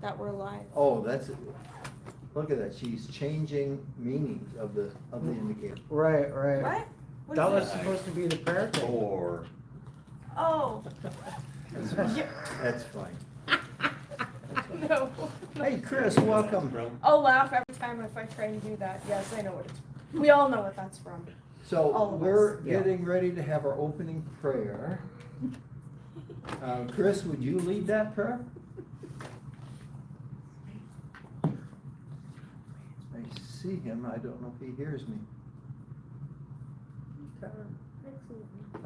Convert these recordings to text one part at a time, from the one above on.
that we're alive. Oh, look at that, she's changing meanings of the indicator. Right, right. What? What That is was it? supposed to be the prayer thing. Or Oh, That's fine. no. Hey, Chris, welcome. I'll laugh every time if I try and do that. Yes, I know what it's, we all know what that's from. So All of we're us. getting ready to have our opening prayer. Chris, would you lead that prayer? I see him, I don't know if he hears me.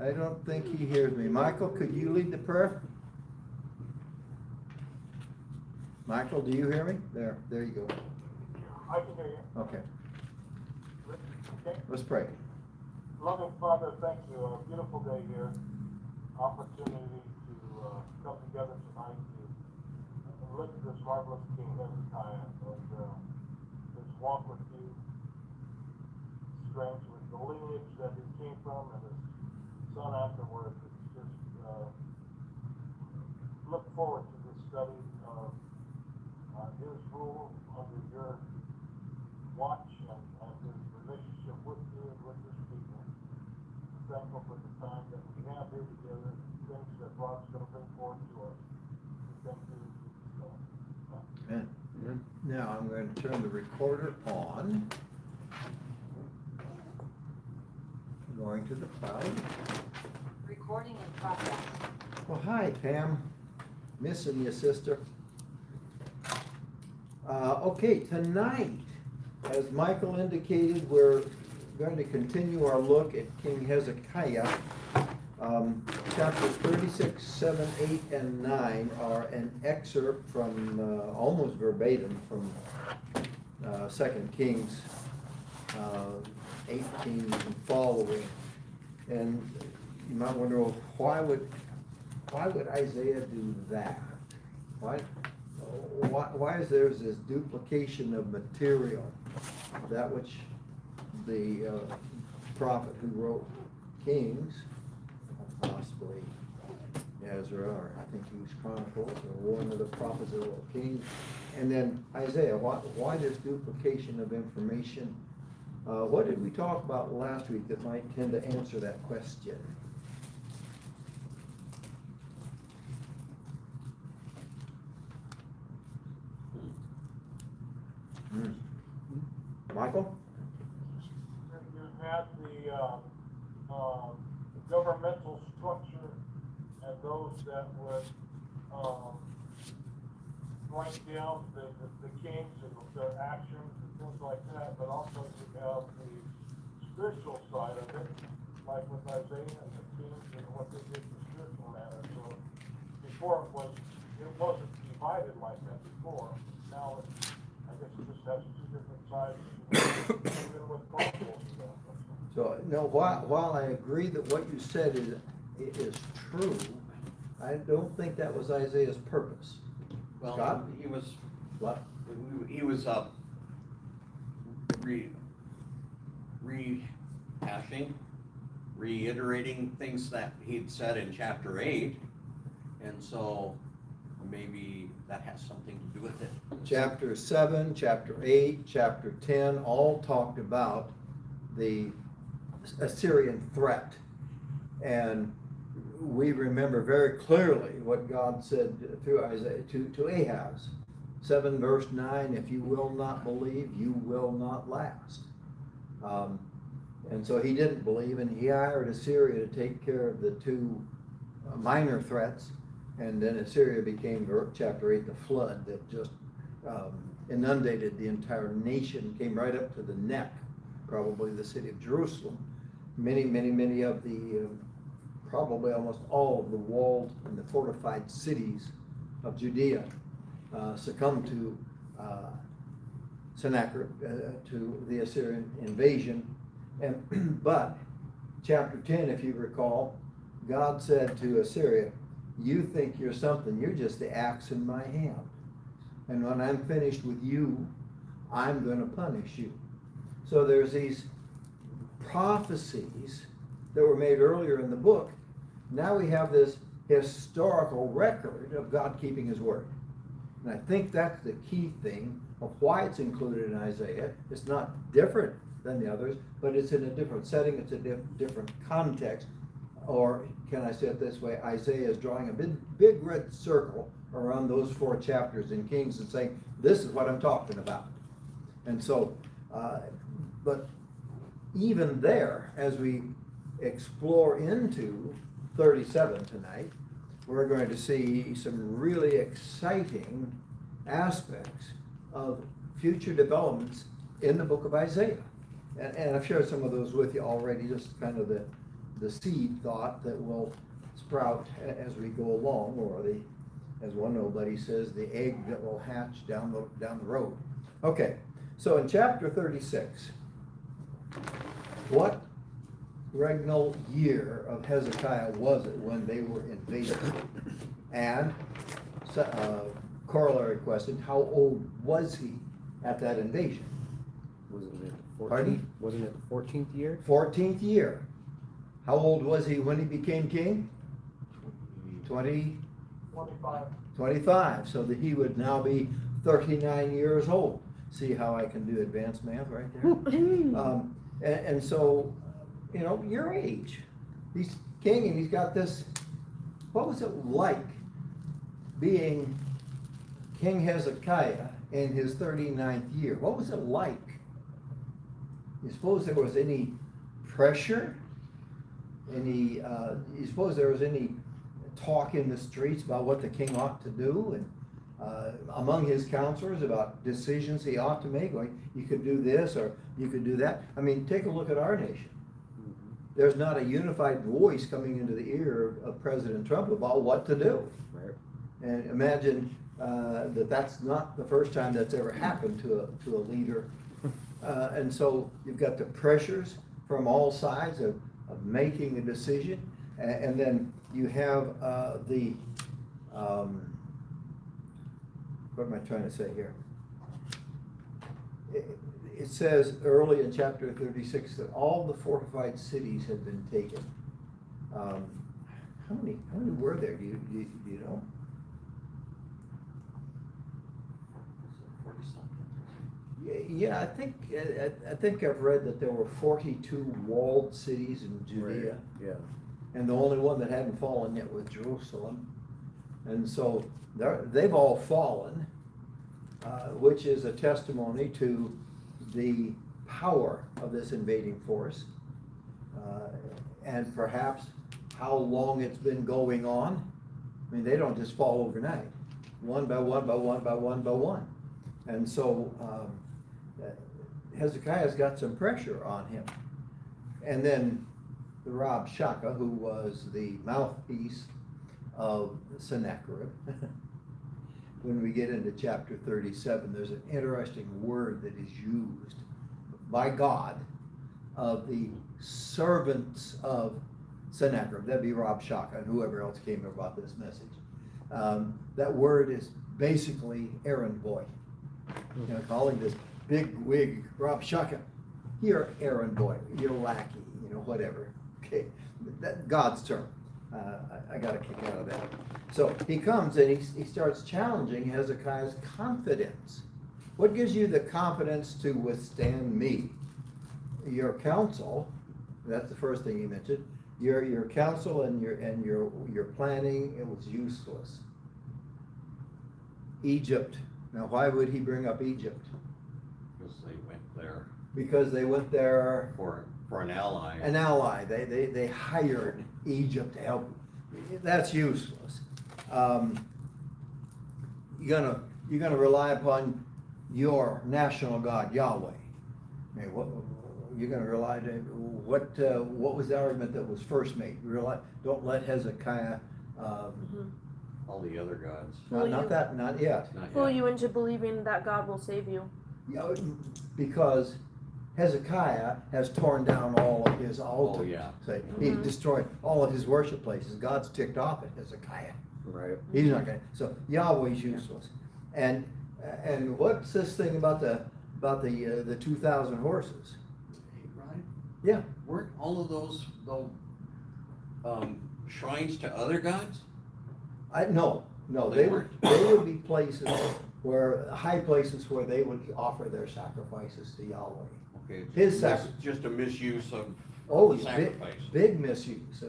I don't think he hears me. Michael, could you lead the prayer? Michael, do you hear me? There you go. I can hear you. Okay, Okay. let's pray. Loving Father, thank you. A beautiful day here. Opportunity to come together tonight to look at this marvelous King Hezekiah and his walk with you. Strange with the lineage that he came from and his son afterwards. It's just look forward to this study of his rule under your watch and his relationship with you and with his people. I'm thankful for the time that we have here together, things that Rob's going to bring forward to us. Thank you. Amen. Now I'm going to turn the recorder on. Going to the cloud. Recording in progress. Well, hi, Pam. Missing you, sister. Okay, tonight, as Michael indicated, we're going to continue our look at King Hezekiah. Chapters 36, 7, 8, and 9 are an excerpt from, almost verbatim, from 2 Kings 18 and following. And you might wonder, well, why would Isaiah do that? Why is there this duplication of material? That which the prophet who wrote Kings, possibly Ezra, or I think he was Chronicles, or one of the prophets that wrote Kings, and then Isaiah. Why this duplication of information? What did we talk about last week that might tend to answer that question? Michael? You had the governmental structure and those that would write down the kings and their actions and things like that, but also you have the spiritual side of it, like with Isaiah and the kings and what they did in the spiritual matter. So before it wasn't divided like that before. Now I guess it just has two different sides, even with Chronicles and stuff. So, no, while I agree that what you said is true, I don't think that was Isaiah's purpose. well, Scott? he was What? rehashing, reiterating things that he'd said in chapter 8, and so maybe that has something to do with it. Chapter 7, chapter 8, chapter 10 all talked about the Assyrian threat. And we remember very clearly what God said through Isaiah to Ahaz. 7 verse 9, if you will not believe, you will not last. And so he didn't believe, and he hired Assyria to take care of the two minor threats. And then Assyria became, chapter 8, the flood that just inundated the entire nation, came right up to the neck, probably the city of Jerusalem. Many of the, probably almost all of the walled and the fortified cities of Judea succumbed to Sennacherib, to the Assyrian invasion. But chapter 10, if you recall, God said to Assyria, you think you're something, you're just the axe in my hand. And when I'm finished with you, I'm going to punish you. So there's these prophecies that were made earlier in the book. Now we have this historical record of God keeping his word. And I think that's the key thing of why it's included in Isaiah. It's not different than the others, but it's in a different setting, it's a different context. Or can I say it this way, Isaiah is drawing a big red circle around those 4 chapters in Kings and saying, this is what I'm talking about. And so, but even there, as we explore into 37 tonight, we're going to see some really exciting aspects of future developments in the book of Isaiah. And I've shared some of those with you already, just kind of the seed thought that will sprout as we go along, or the, as one nobody says, the egg that will hatch down the road. Okay, so in chapter 36, what regnal year of Hezekiah was it when they were invaded? And corollary question, how old was he at that invasion? Wasn't it the 14th? Pardon? Wasn't it the 14th year? 14th year. How old was he when he became king? 25. So that he would now be 39 years old. See how I can do advanced math right there? And so, you know, your age. He's king and he's got this. What was it like being King Hezekiah in his 39th year? What was it like? You suppose there was any pressure? You suppose there was any talk in the streets about what the king ought to do, and among his counselors about decisions he ought to make, like you could do this or you could do that? I mean, take a look at our nation. There's not a unified voice coming into the ear of President Trump about what to do. Right. And imagine that's not the first time that's ever happened to a leader. And so you've got the pressures from all sides of making a decision, and then you have what am I trying to say here? It says early in chapter 36 that all the fortified cities had been taken. How many were there? Do you know? 40-something. Yeah, I think I've read that there were 42 walled cities in Judea. Right. Yeah. And the only one that hadn't fallen yet was Jerusalem. And so they've all fallen, which is a testimony to the power of this invading force, and perhaps how long it's been going on. I mean, they don't just fall overnight, one by one by one by one by one. And so Hezekiah's got some pressure on him. And then the Rab Shaka, who was the mouthpiece of Sennacherib. When we get into chapter 37, there's an interesting word that is used by God of the servants of Sennacherib. That'd be Rab Shaka and whoever else came about this message. That word is basically errand boy. You know, calling this big wig Rab Shaka, you're errand boy, you're lackey, you know, whatever. Okay, that God's term. I got a kick out of that. So he comes and he starts challenging Hezekiah's confidence. What gives you the confidence to withstand me? Your counsel. That's the first thing he mentioned. Your counsel and your planning, it was useless. Egypt. Now, why would he bring up Egypt? Because they went there Because they went there for an ally. an ally. They hired Egypt to help. That's useless. You're gonna rely upon your national God, Yahweh. I mean, you're gonna rely to what was the argument that was first made? Don't let Hezekiah. All the other gods. Not yet. Not Fool yet. you into believing that God will save you. Because Hezekiah has torn down all of his altars. Oh, yeah. He destroyed all of his worship places. God's ticked off at Hezekiah. Right. He's not gonna, so Yahweh's useless. And what's this thing about the 2,000 horses? Hey, Ryan, Yeah, weren't all of those shrines to other gods? no, No, They they weren't. would be places where, high places where they would offer their sacrifices to Yahweh. Okay, His just a misuse of Oh, the big, sacrifice. big misuse,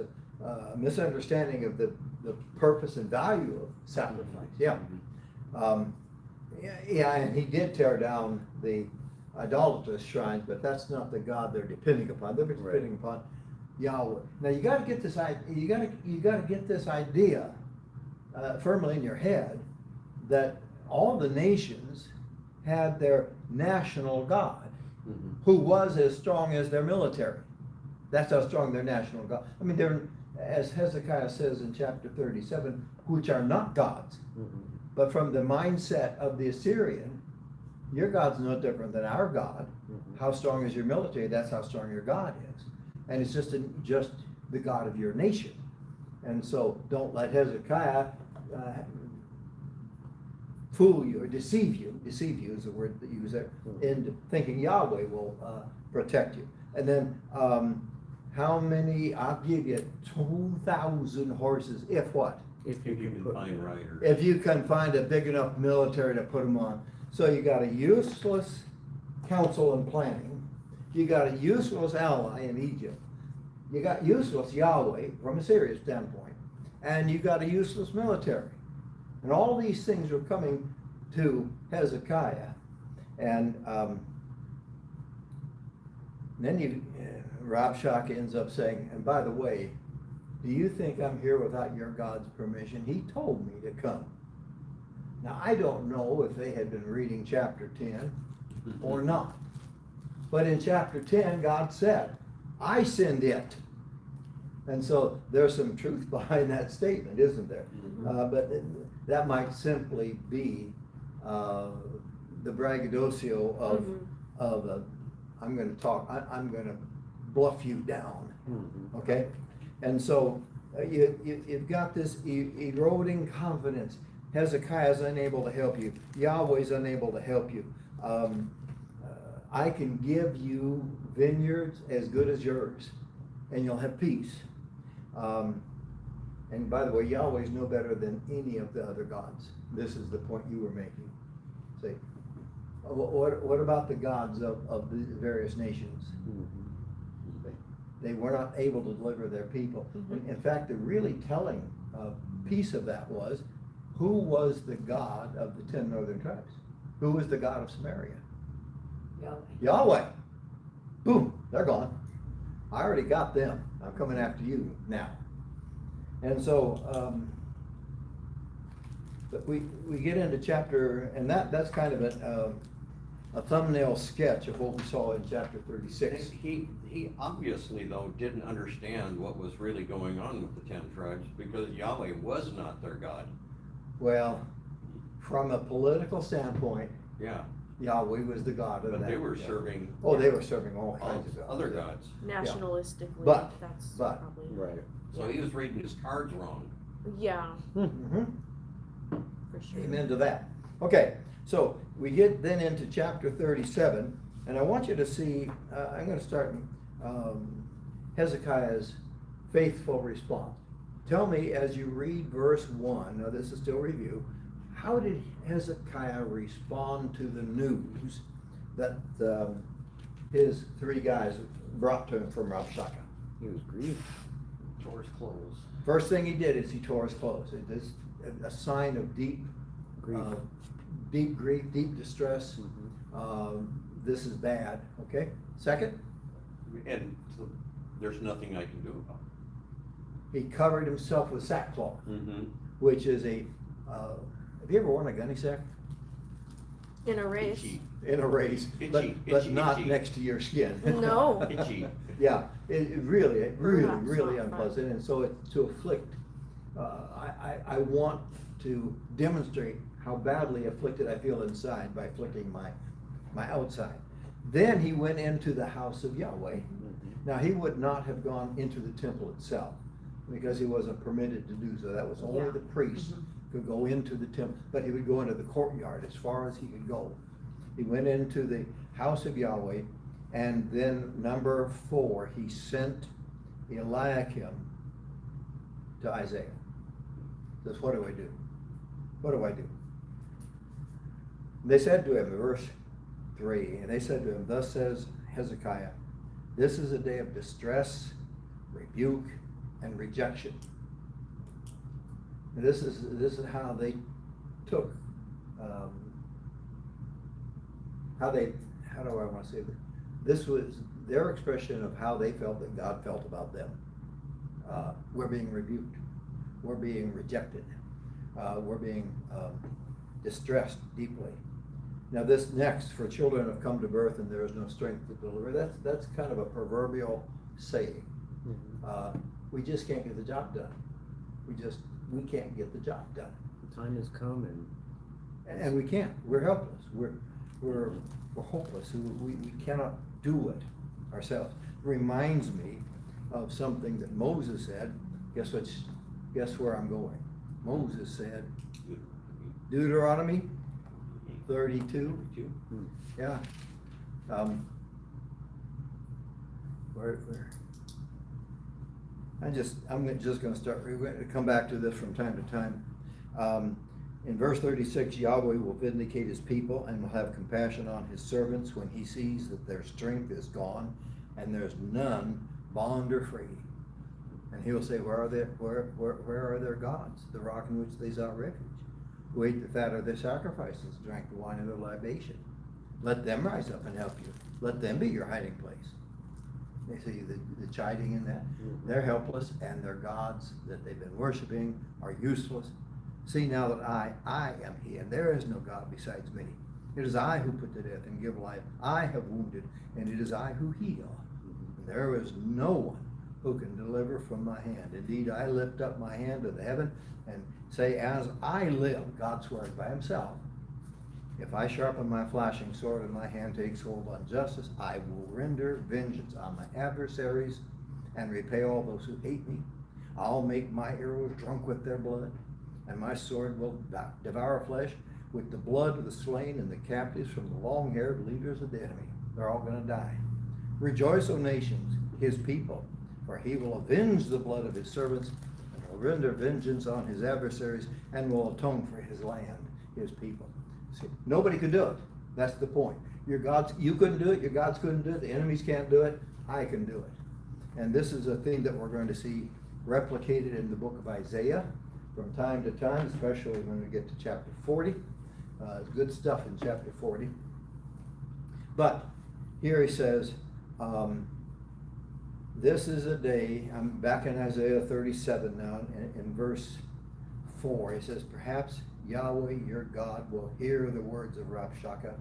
misunderstanding of the purpose and value of sacrifice, yeah. Yeah, and he did tear down the idolatrous shrines, but that's not the God they're depending upon, they're depending upon Yahweh. Now, you gotta get this you gotta get this idea, firmly in your head, that all the nations had their national God, who was as strong as their military. That's how strong their national God. I mean, they're, as Hezekiah says in chapter 37, which are not gods. But from the mindset of the Assyrian, your God's no different than our God. How strong is your military? That's how strong your God is. And it's just the God of your nation. And so don't let Hezekiah fool you or deceive you. Deceive you is the word that you use there, in thinking Yahweh will protect you. And then how many? I'll give you 2,000 horses. If what? If If you can find riders. If you can find a big enough military to put them on. So you got a useless council and planning. You got a useless ally in Egypt. You got useless Yahweh from a Syrian standpoint. And you got a useless military. And all these things are coming to Hezekiah. And then Rob Shock ends up saying, and by the way, do you think I'm here without your God's permission? He told me to come. Now, I don't know if they had been reading chapter 10 or not. But in chapter 10, God said, I send it. And so there's some truth behind that statement, isn't there? But that might simply be the braggadocio of I'm going to talk, I'm going to bluff you down, okay? And so you've got this eroding confidence. Hezekiah's unable to help you. Yahweh's unable to help you. I can give you vineyards as good as yours, and you'll have peace. And by the way, Yahweh's no better than any of the other gods. This is the point you were making. See, what about the gods of the various nations? They were not able to deliver their people. In fact, the really telling piece of that was, who was the God of the 10 northern tribes? Who was the God of Samaria? Yahweh. Boom, they're gone. I already got them. I'm coming after you now. And so, but we get into chapter, and that's kind of a thumbnail sketch of what we saw in chapter 36. He obviously, though, didn't understand what was really going on with the 10 tribes, because Yahweh was not their God. Well, from a political standpoint, Yeah, Yahweh was the God of that. but they were serving Oh, they were serving all kinds of gods. other gods. Nationalistically, But- that's but- probably. Right. So he was reading his cards wrong. Yeah, Mhm. for sure. Amen to that. Okay, so we get then into chapter 37, and I want you to see, I'm going to start Hezekiah's faithful response. Tell me, as you read verse 1, now this is still review, how did Hezekiah respond to the news that his 3 guys brought to him from Rabshakeh? He was grieved. Tore his clothes. First thing he did is he tore his clothes. It is a sign of deep Grief. deep grief, deep distress. This is bad, okay? Second, And so there's nothing I can do about he covered himself with sackcloth, it. which is have you ever worn a gunny sack? In a race. Itchy. In a race, but Itchy, not itchy. next to your skin. No. Itchy. Yeah, it really, Perhaps really not fun. unpleasant, and so it's to afflict. I want to demonstrate how badly afflicted I feel inside by afflicting my outside. Then he went into the house of Yahweh. Now, he would not have gone into the temple itself, because he wasn't permitted to do so. That was only Yeah. the priest could go into the temple, but he would go into the courtyard as far as he could go. He went into the house of Yahweh, and then number 4, he sent Eliakim to Isaiah. Says, what do I do? what do I do? They said to him, verse 3, and they said to him, thus says Hezekiah, this is a day of distress, rebuke, and rejection. And this is how they took, how do I want to say this? This was their expression of how they felt that God felt about them. We're being rebuked. We're being rejected. We're being distressed deeply. Now this next, for children have come to birth and there is no strength to deliver, that's kind of a proverbial saying. We just can't get the job done. We can't get the job done. The time has come And we can't. We're helpless. We're hopeless. We cannot do it ourselves. It reminds me of something that Moses said. Guess where I'm going? Moses said, Deuteronomy 32. Yeah. Where? I'm just going to start. We're going to come back to this from time to time. In verse 36, Yahweh will vindicate his people and will have compassion on his servants when he sees that their strength is gone and there's none, bond or free. And he will say, where are their gods, the rock in which they sought refuge? Who ate the fat of their sacrifices, drank the wine of their libation. Let them rise up and help you. Let them be your hiding place. You see the chiding in that? They're helpless, and their gods that they've been worshiping are useless. See now that I am he, and there is no God besides me. It is I who put to death and give life. I have wounded, and it is I who heal. And there is no one who can deliver from my hand. Indeed, I lift up my hand to the heaven and say, as I live, God swears by himself, if I sharpen my flashing sword and my hand takes hold on justice, I will render vengeance on my adversaries and repay all those who hate me. I'll make my arrows drunk with their blood, and my sword will devour flesh with the blood of the slain and the captives from the long-haired leaders of the enemy. They're all going to die. Rejoice, O nations, his people, for he will avenge the blood of his servants and will render vengeance on his adversaries and will atone for his land, his people. See, nobody could do it. That's the point. Your gods, you couldn't do it. Your gods couldn't do it. The enemies can't do it. I can do it. And this is a thing that we're going to see replicated in the book of Isaiah from time to time, especially when we get to chapter 40. Good stuff in chapter 40. But here he says, this is a day, I'm back in Isaiah 37 now, in verse 4. He says, perhaps Yahweh your God will hear the words of Rabshakeh,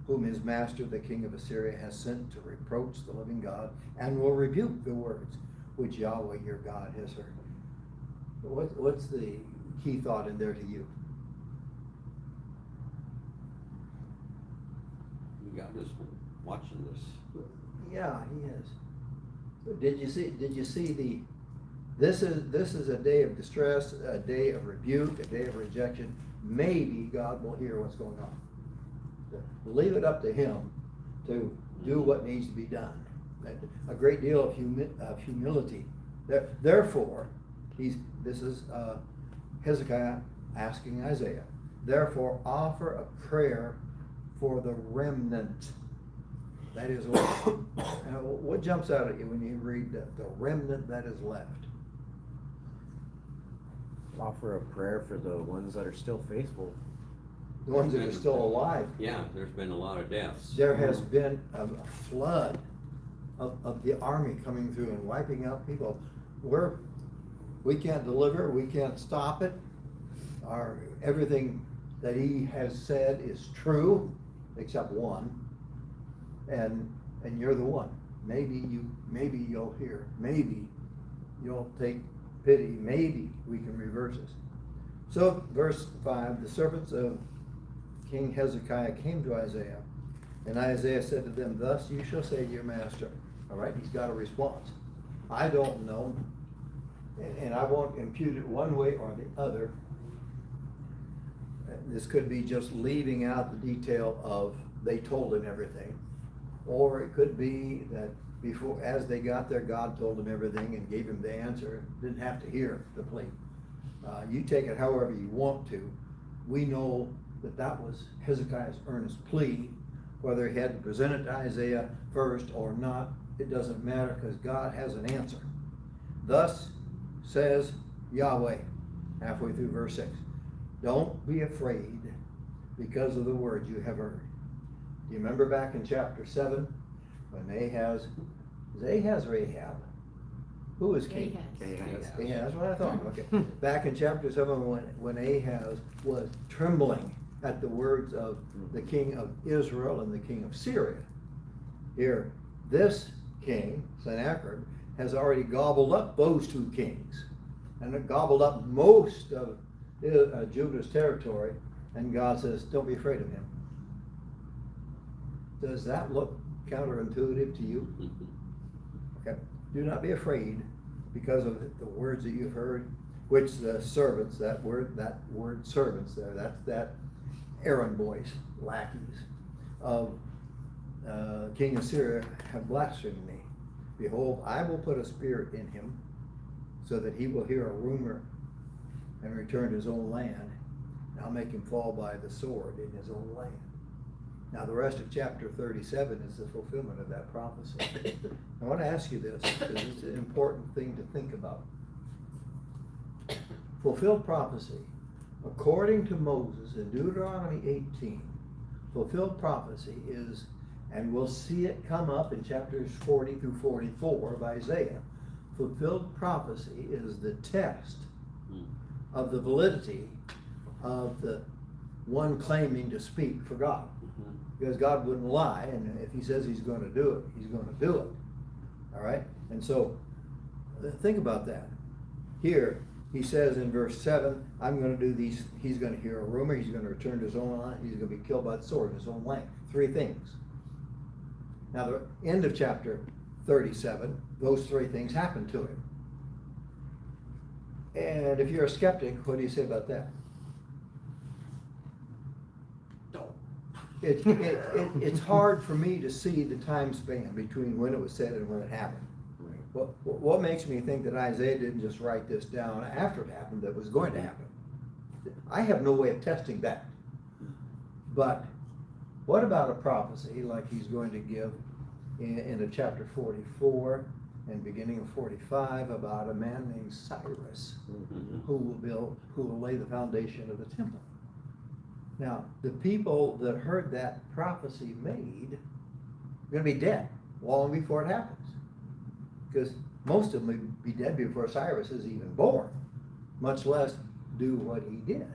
whom his master, the king of Assyria, has sent to reproach the living God, and will rebuke the words which Yahweh your God has heard. What's the key thought in there to you? God is watching this. Yeah, he is. So did you see this is a day of distress, a day of rebuke, a day of rejection. Maybe God will hear what's going on. Leave it up to him to do what needs to be done. A great deal of humility. Therefore, this is Hezekiah asking Isaiah, therefore offer a prayer for the remnant. That is left. What jumps out at you when you read the remnant that is left? Offer a prayer for the ones that are still faithful. The ones that are still alive. Yeah, there's been a lot of deaths. There has been a flood of the army coming through and wiping out people. We can't deliver, we can't stop it. Everything that he has said is true, except one. And you're the one. Maybe you'll hear. Maybe you'll take pity. Maybe we can reverse this. So, verse 5, the servants of King Hezekiah came to Isaiah, and Isaiah said to them, thus you shall say to your master. All right, he's got a response. I don't know, and I won't impute it one way or the other. This could be just leaving out the detail of they told him everything. Or it could be that before, as they got there, God told him everything and gave him the answer. Didn't have to hear the plea. You take it however you want to, we know that that was Hezekiah's earnest plea. Whether he had to present it to Isaiah first or not, it doesn't matter, because God has an answer. Thus says Yahweh, halfway through verse 6. Don't be afraid because of the words you have heard. Do you remember back in chapter 7 when Ahaz or Ahab? Who was king? Ahaz. Ahaz, that's what I thought, okay. Back in chapter 7 when Ahaz was trembling at the words of the king of Israel and the king of Syria. Here, this king, Sennacherib, has already gobbled up those two kings, and it gobbled up most of Judah's territory, and God says, don't be afraid of him. Does that look counterintuitive to you? Okay. Do not be afraid because of the words that you've heard, which the servants, that word servants there, that errand boys, lackeys of king of Syria have blasphemed me. Behold, I will put a spirit in him, so that he will hear a rumor and return to his own land. And I'll make him fall by the sword in his own land. Now the rest of chapter 37 is the fulfillment of that prophecy. I want to ask you this, because it's an important thing to think about. Fulfilled prophecy, according to Moses in Deuteronomy 18, fulfilled prophecy is, and we'll see it come up in chapters 40 through 44 of Isaiah, fulfilled prophecy is the test of the validity of the one claiming to speak for God. Because God wouldn't lie, and if he says he's going to do it, he's going to do it. All right? And so, think about that. Here, he says in verse 7, I'm going to do these, he's going to hear a rumor, he's going to return to his own land, he's going to be killed by the sword in his own land. 3 things. Now, the end of chapter 37, those 3 things happen to him. And if you're a skeptic, what do you say about that? It's hard for me to see the time span between when it was said and when it happened. Right. What makes me think that Isaiah didn't just write this down after it happened, that it was going to happen? I have no way of testing that. But what about a prophecy like he's going to give in chapter 44 and beginning of 45 about a man named Cyrus who will lay the foundation of the temple? Now, the people that heard that prophecy made are going to be dead long before it happens. Because most of them would be dead before Cyrus is even born, much less do what he did.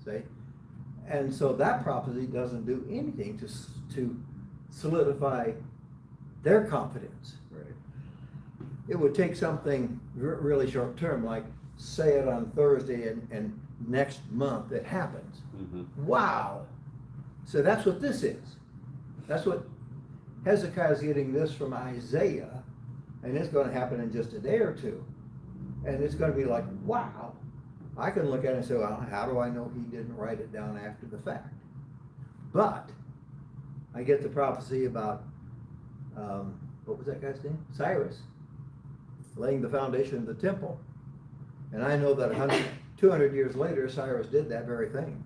See? And so that prophecy doesn't do anything to solidify their confidence. Right. It would take something really short term, like say it on Thursday and next month it happens. Wow. So that's what this is. That's what Hezekiah is getting this from Isaiah, and it's going to happen in just a day or two. And it's going to be like, wow. I can look at it and say, well, how do I know he didn't write it down after the fact? But I get the prophecy about, what was that guy's name? Cyrus, laying the foundation of the temple. And I know that 200 years later, Cyrus did that very thing.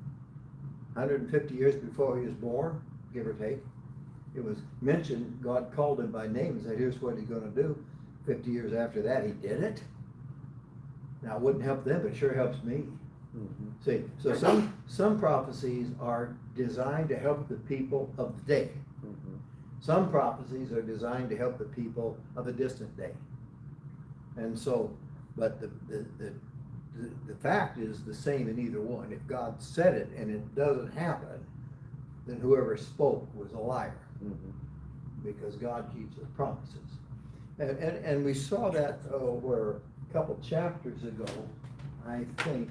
150 years before he was born, give or take, it was mentioned, God called him by name and said, here's what he's going to do. 50 years after that, he did it. Now, it wouldn't help them, but it sure helps me. See, so some prophecies are designed to help the people of the day. Some prophecies are designed to help the people of a distant day. And so, but the fact is the same in either one. If God said it and it doesn't happen, then whoever spoke was a liar. Because God keeps his promises. And we saw that where a couple chapters ago, I think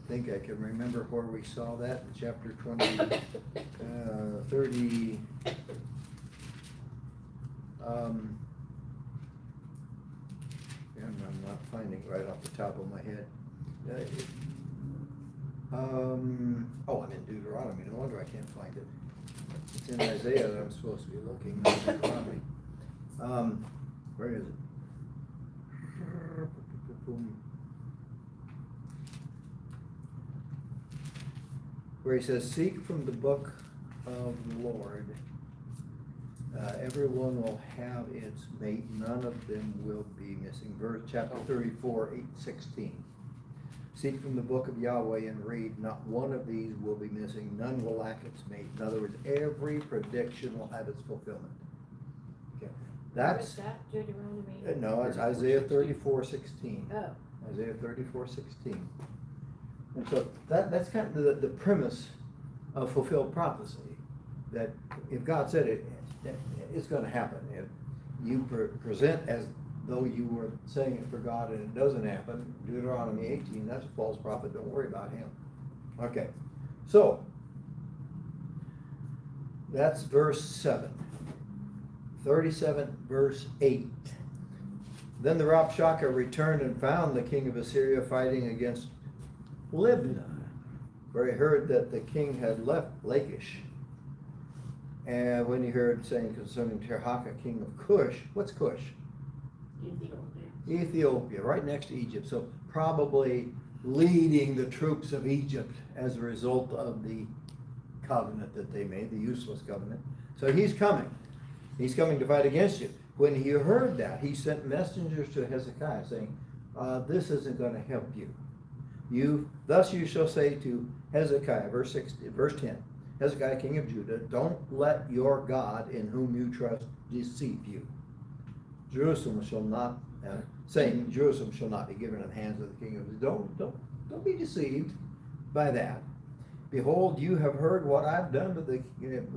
I can remember where we saw that in chapter 30. I'm not finding it right off the top of my head. I'm in Deuteronomy. No wonder I can't find it. It's in Isaiah that I'm supposed to be looking. Not Deuteronomy. Where is it? where he says, seek from the book of the Lord. Everyone will have its mate, none of them will be missing. Chapter 34, 8-16. Seek from the book of Yahweh and read, not one of these will be missing, none will lack its mate. In other words, every prediction will have its fulfillment. Okay, What's that's, that, Deuteronomy? no, it's Isaiah 34:16. Oh, Isaiah 34:16. And so that's kind of the premise of fulfilled prophecy, that if God said it, it's gonna happen. If you present as though you were saying it for God and it doesn't happen, Deuteronomy 18, that's a false prophet, don't worry about him. Okay, so that's verse 7. 37, verse 8. Then the Rabshakeh returned and found the king of Assyria fighting against Libnah, where he heard that the king had left Lachish. And when he heard saying concerning Tirhakah, king of Cush, what's Cush? Ethiopia, right next to Egypt. So probably leading the troops of Egypt as a result of the covenant that they made, the useless covenant. So he's coming. He's coming to fight against you. When he heard that, he sent messengers to Hezekiah saying, this isn't going to help you. Thus you shall say to Hezekiah, verse 10, Hezekiah, king of Judah, don't let your God in whom you trust deceive you. Jerusalem shall not, saying Jerusalem shall not be given in the hands of the king of Judah. Don't be deceived by that. Behold, you have heard what I've done to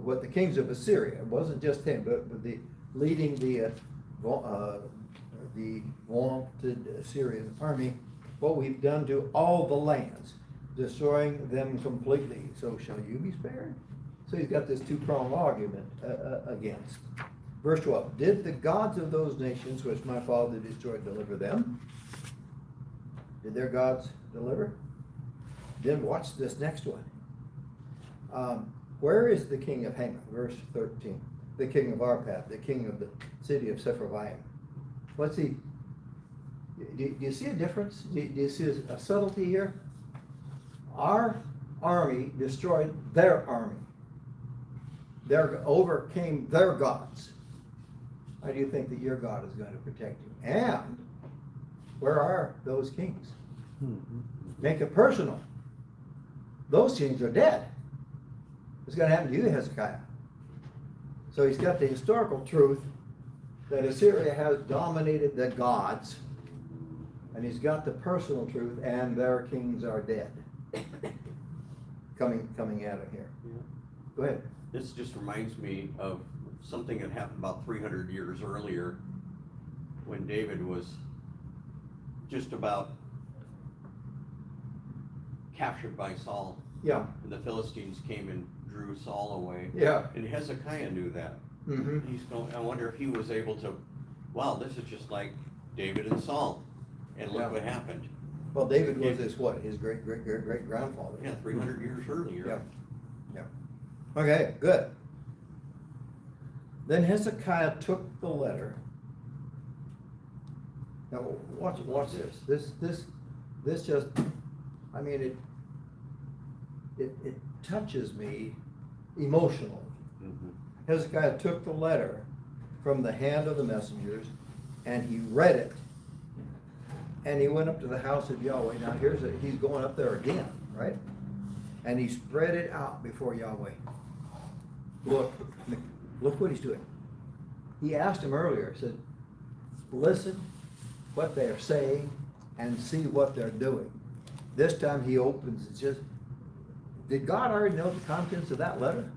what the kings of Assyria. It wasn't just him, but leading the vaunted Assyrian army, what we've done to all the lands, destroying them completely. So shall you be spared? So he's got this two-pronged argument against. Verse 12, did the gods of those nations which my father destroyed deliver them? Did their gods deliver? Then watch this next one. Where is the king of Hamath? Verse 13. The king of Arpad, the king of the city of Sepharvaim. What's he? Do you see a difference? Do you see a subtlety here? Our army destroyed their army. They overcame their gods. How do you think that your God is going to protect you? And where are those kings? Make it personal. Those kings are dead. It's going to happen to you, Hezekiah. So he's got the historical truth that Assyria has dominated the gods, and he's got the personal truth, and their kings are dead. Coming at him here. Yeah. Go ahead. This just reminds me of something that happened about 300 years earlier when David was just about captured by Saul. Yeah. And the Philistines came and drew Saul away. Yeah. And Hezekiah knew that. Mm-hmm. He's going, I wonder if he was able to, wow, this is just like David and Saul. And look Yeah. what happened. Well, David was his what? His great grandfather. Yeah, 300 years earlier. Yeah. Okay, good. Then Hezekiah took the letter. Now watch this. This just, I mean, it touches me emotionally. Mm-hmm. Hezekiah took the letter from the hand of the messengers and he read it. And he went up to the house of Yahweh. Now he's going up there again, right? And he spread it out before Yahweh. Look what he's doing. He asked him earlier, said, listen what they are saying and see what they're doing. This time he opens it just, did God already know the contents of that letter?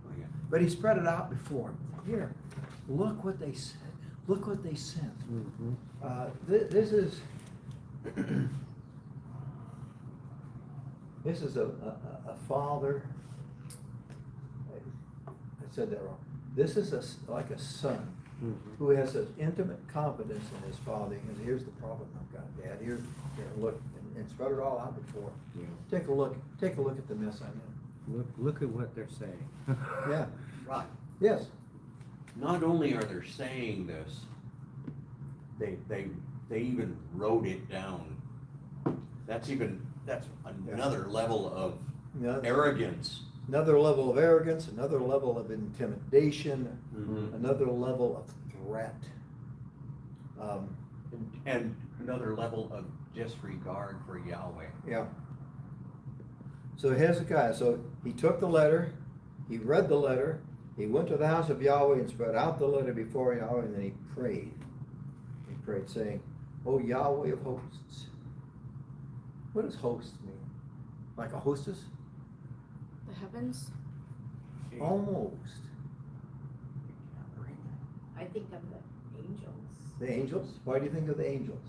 Oh, yeah. But he spread it out before him. Here, look what they said. Look what they sent. This is this is a father. I said that wrong. This is like a son who has an intimate confidence in his father. And here's the problem I've got, Dad. Here, look, and spread it all out before. Yeah. Take a look at the mess I'm in. Look at what they're saying. Yeah. Right. Yes. Not only are they saying this, they even wrote it down. That's another level of arrogance. Another level of arrogance, another level of intimidation, Mhm. another level of threat. And another level of disregard for Yahweh. Yeah. So Hezekiah, so he took the letter, he read the letter, he went to the house of Yahweh and spread out the letter before Yahweh, and then he prayed. He prayed saying, "O Yahweh of hosts." What does hosts mean? Like a hostess? The heavens? Almost. I think of the angels. The angels? Why do you think of the angels?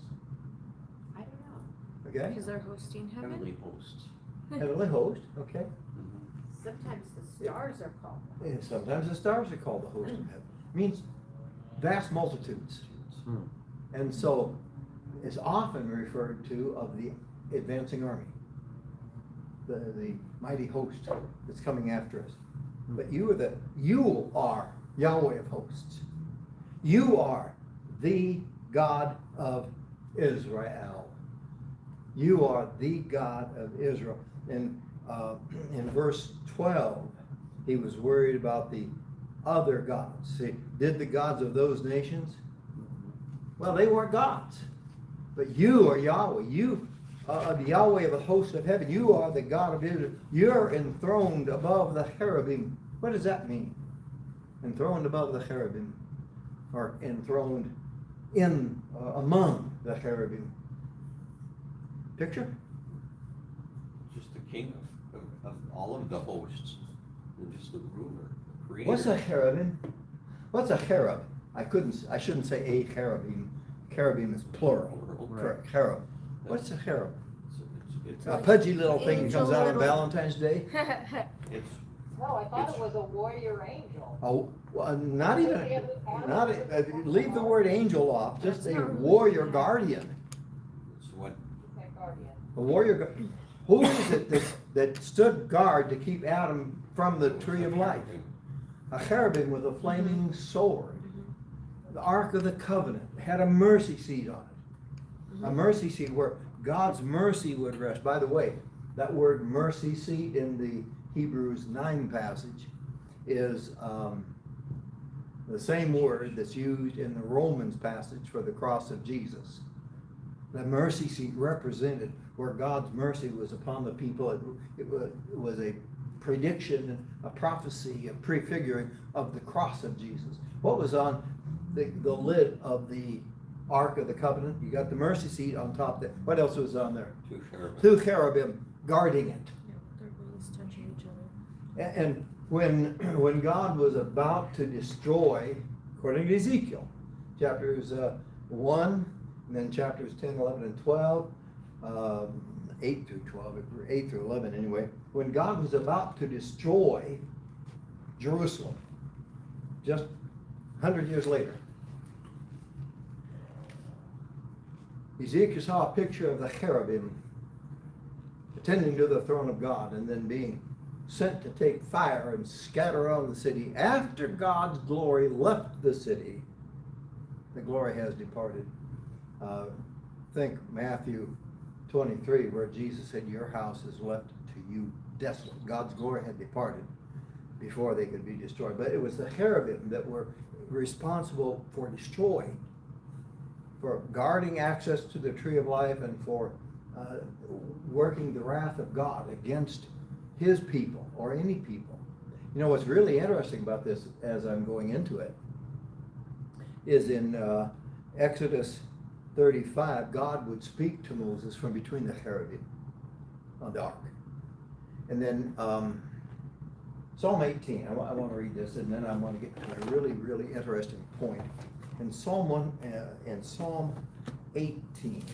I don't know. Okay? Because they're hosting heaven? Heavenly hosts. Heavenly host, okay? Mhm. Sometimes the stars are called. Yeah, sometimes the stars are called the host of heaven. Means vast multitudes. Hmm. And so it's often referred to of the advancing army. The mighty host that's coming after us. But you are Yahweh of hosts. You are the God of Israel. You are the God of Israel. And in verse 12, he was worried about the other gods. See, did the gods of those nations? Well, they weren't gods. But you are Yahweh. You are the Yahweh of the host of heaven. You are the God of Israel. You're enthroned above the cherubim. What does that mean? Enthroned above the cherubim. Or enthroned in, among the cherubim. Picture? Just the king of all of the hosts. And just the ruler, the creator. What's a cherubim? What's a cherub? I shouldn't say a cherubim. Cherubim is plural. Correct. Cherub. What's a cherub? It's A pudgy little thing that Angel comes out on little. Valentine's Day? it's No, I thought it was a warrior angel. Oh, well, not even, leave the word angel off, just a warrior guardian. it's what That guardian. A warrior, who is it that stood guard to keep Adam from the tree of life? A cherubim with a flaming sword. The Ark of the Covenant had a mercy seat on it. A mercy seat where God's mercy would rest. By the way, that word mercy seat in the Hebrews 9 passage is the same word that's used in the Romans passage for the cross of Jesus. The mercy seat represented where God's mercy was upon the people. It was a prediction, a prophecy, a prefiguring of the cross of Jesus. What was on the lid of the Ark of the Covenant? You got the mercy seat on top there. What else was on there? two cherubim. Two cherubim guarding it. Yeah, their wings touching each other. And when God was about to destroy, according to Ezekiel, chapters 1, and then chapters 10, 11, and 12, 8 through 12, 8 through 11 anyway, when God was about to destroy Jerusalem, just 100 years later, Ezekiel saw a picture of the cherubim attending to the throne of God and then being sent to take fire and scatter around the city. After God's glory left the city, the glory has departed. Think Matthew 23, where Jesus said, "Your house is left to you desolate." God's glory had departed before they could be destroyed. But it was the cherubim that were responsible for destroying, for guarding access to the tree of life, and for working the wrath of God against his people or any people. You know what's really interesting about this, as I'm going into it, is in Exodus 35, God would speak to Moses from between the cherubim on the ark. And then Psalm 18, I want to read this, and then I want to get to a really, really interesting point. In Psalm 18,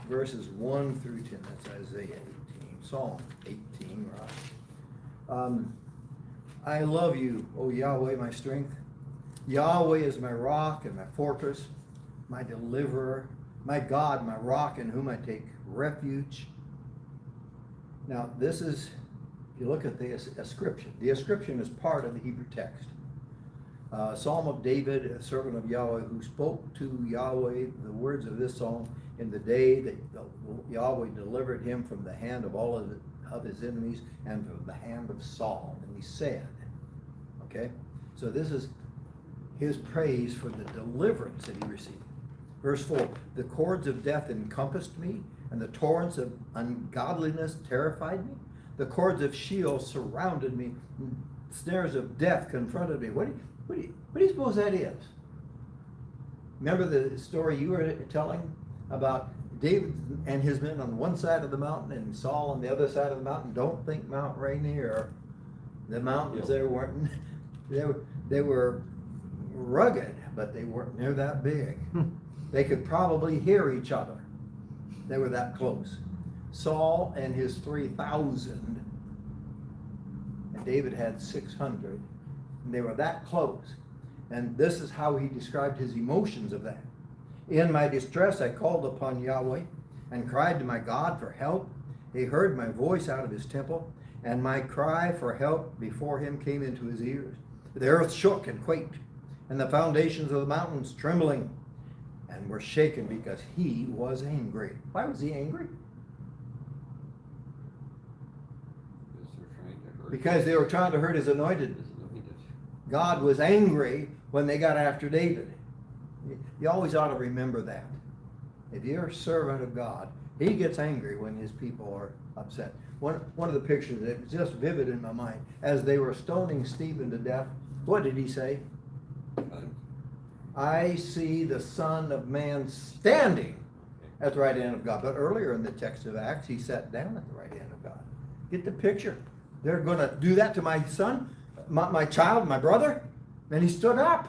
verses 1 through 10, that's Isaiah 18, Psalm 18, right? I love you, O Yahweh, my strength. Yahweh is my rock and my fortress, my deliverer, my God, my rock in whom I take refuge. Now, this is, if you look at the ascription is part of the Hebrew text. Psalm of David, a servant of Yahweh, who spoke to Yahweh the words of this psalm in the day that Yahweh delivered him from the hand of all of of his enemies and from the hand of Saul. And he said, okay, so this is his praise for the deliverance that he received. Verse 4, the cords of death encompassed me, and the torrents of ungodliness terrified me. The cords of Sheol surrounded me, and snares of death confronted me. What do you suppose that is? Remember the story you were telling about David and his men on one side of the mountain and Saul on the other side of the mountain? Don't think Mount Rainier, the mountains there weren't, they were rugged, but they weren't near that big. They could probably hear each other. They were that close. Saul and his 3,000, and David had 600. And they were that close. And this is how he described his emotions of that. In my distress, I called upon Yahweh and cried to my God for help. He heard my voice out of his temple, and my cry for help before him came into his ears. The earth shook and quaked, and the foundations of the mountains trembling, and were shaken because he was angry. Why was he angry? Because they were trying to hurt his anointed. God was angry when they got after David. You always ought to remember that. If you're a servant of God, he gets angry when his people are upset. One of the pictures that was just vivid in my mind, as they were stoning Stephen to death, what did he say? I see the Son of Man standing at the right hand of God. But earlier in the text of Acts, he sat down at the right hand of God. Get the picture. They're going to do that to my son, my child, my brother. And he stood up.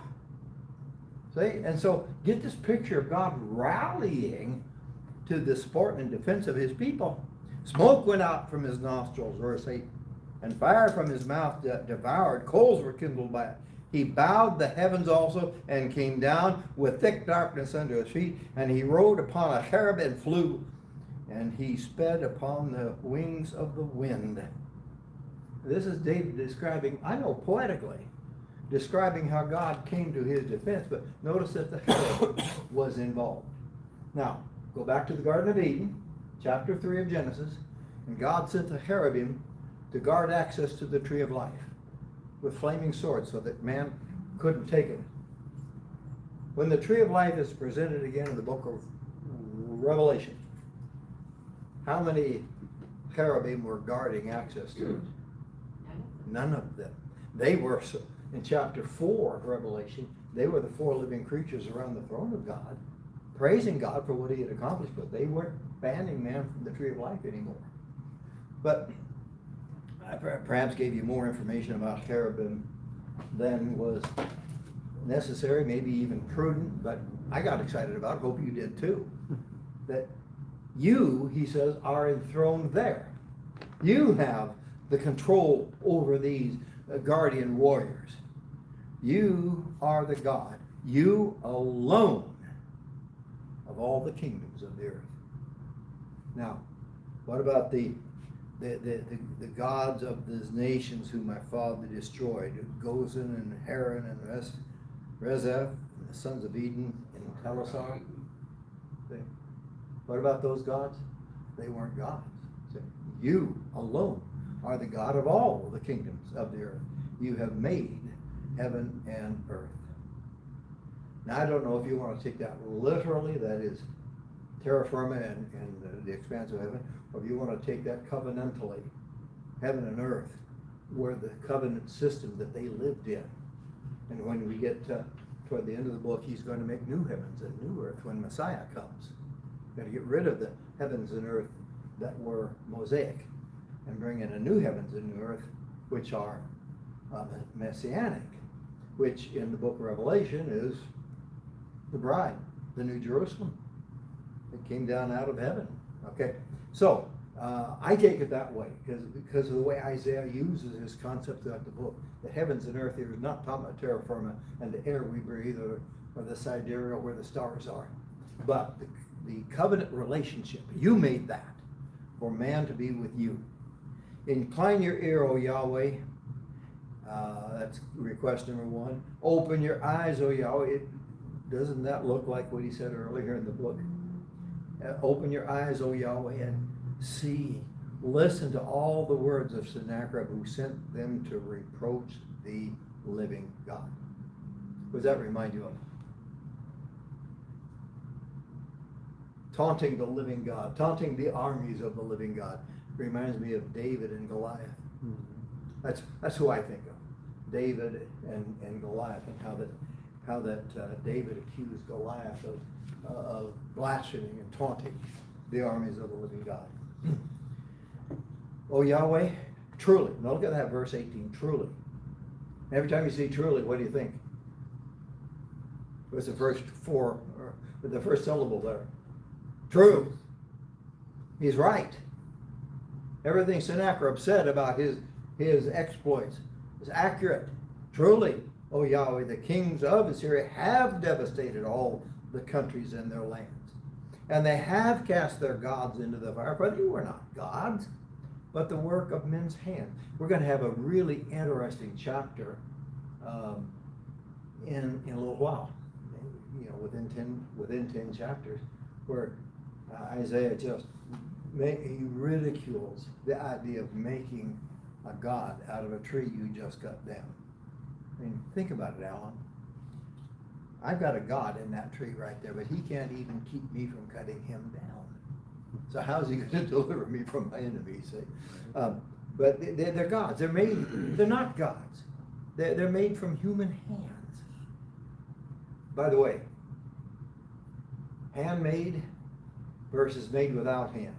See? And so get this picture of God rallying to the support and defense of his people. Smoke went out from his nostrils, verse 8, and fire from his mouth devoured. Coals were kindled by it. He bowed the heavens also and came down with thick darkness under his feet. And he rode upon a cherub and flew. And he sped upon the wings of the wind. This is David describing, I know poetically, describing how God came to his defense. But notice that the cherub was involved. Now, go back to the Garden of Eden, chapter 3 of Genesis. And God sent the cherubim to guard access to the tree of life with flaming swords so that man couldn't take it. When the tree of life is presented again in the book of Revelation, how many cherubim were guarding access to it? None of them. They were, in chapter 4 of Revelation, they were the 4 living creatures around the throne of God, praising God for what he had accomplished, but they weren't banning man from the tree of life anymore. But I perhaps gave you more information about cherubim than was necessary, maybe even prudent, but I got excited about it, hope you did too. That you, he says, are enthroned there. You have the control over these guardian warriors. You are the God, you alone, of all the kingdoms of the earth. Now, what about the gods of these nations whom my father destroyed? Gozan and Haran and Rezeph, and the sons of Eden and Telasar. What about those gods? They weren't gods. You alone are the God of all the kingdoms of the earth. You have made heaven and earth. Now, I don't know if you want to take that literally, that is terra firma and the expanse of heaven, or if you want to take that covenantally, heaven and earth were the covenant system that they lived in. And when we get toward the end of the book, he's going to make new heavens and new earth when Messiah comes. Got to get rid of the heavens and earth that were Mosaic and bring in a new heavens and new earth, which are messianic, which in the book of Revelation is the bride, the New Jerusalem. It came down out of heaven. Okay, so I take it that way because of the way Isaiah uses this concept throughout the book. The heavens and earth here is not talking about terra firma and the air we breathe or the sidereal where the stars are, but the covenant relationship. You made that for man to be with you. Incline your ear, O Yahweh. That's request number 1. Open your eyes, O Yahweh. Doesn't that look like what he said earlier in the book? Open your eyes, O Yahweh, and see Listen to all the words of Sennacherib, who sent them to reproach the living God. What does that remind you of? Taunting the living God, taunting the armies of the living God. Reminds me of David and Goliath. That's who I think of. David and Goliath, and how that David accused Goliath of blaspheming and taunting the armies of the living God. Oh Yahweh, truly. Now look at that verse 18, truly. Every time you see truly, what do you think? What's the first the first syllable there? True. He's right. Everything Sennacherib said about his exploits is accurate. Truly, O Yahweh, the kings of Assyria have devastated all the countries and their lands. And they have cast their gods into the fire, but they were not gods, but the work of men's hands. We're going to have a really interesting chapter in a little while, within 10 chapters, where Isaiah just he ridicules the idea of making a god out of a tree you just cut down. I mean, think about it, Alan. I've got a God in that tree right there, but he can't even keep me from cutting him down. So how's he going to deliver me from my enemies? But they're gods. They're not gods. They're made from human hands. By the way, handmade versus made without hands.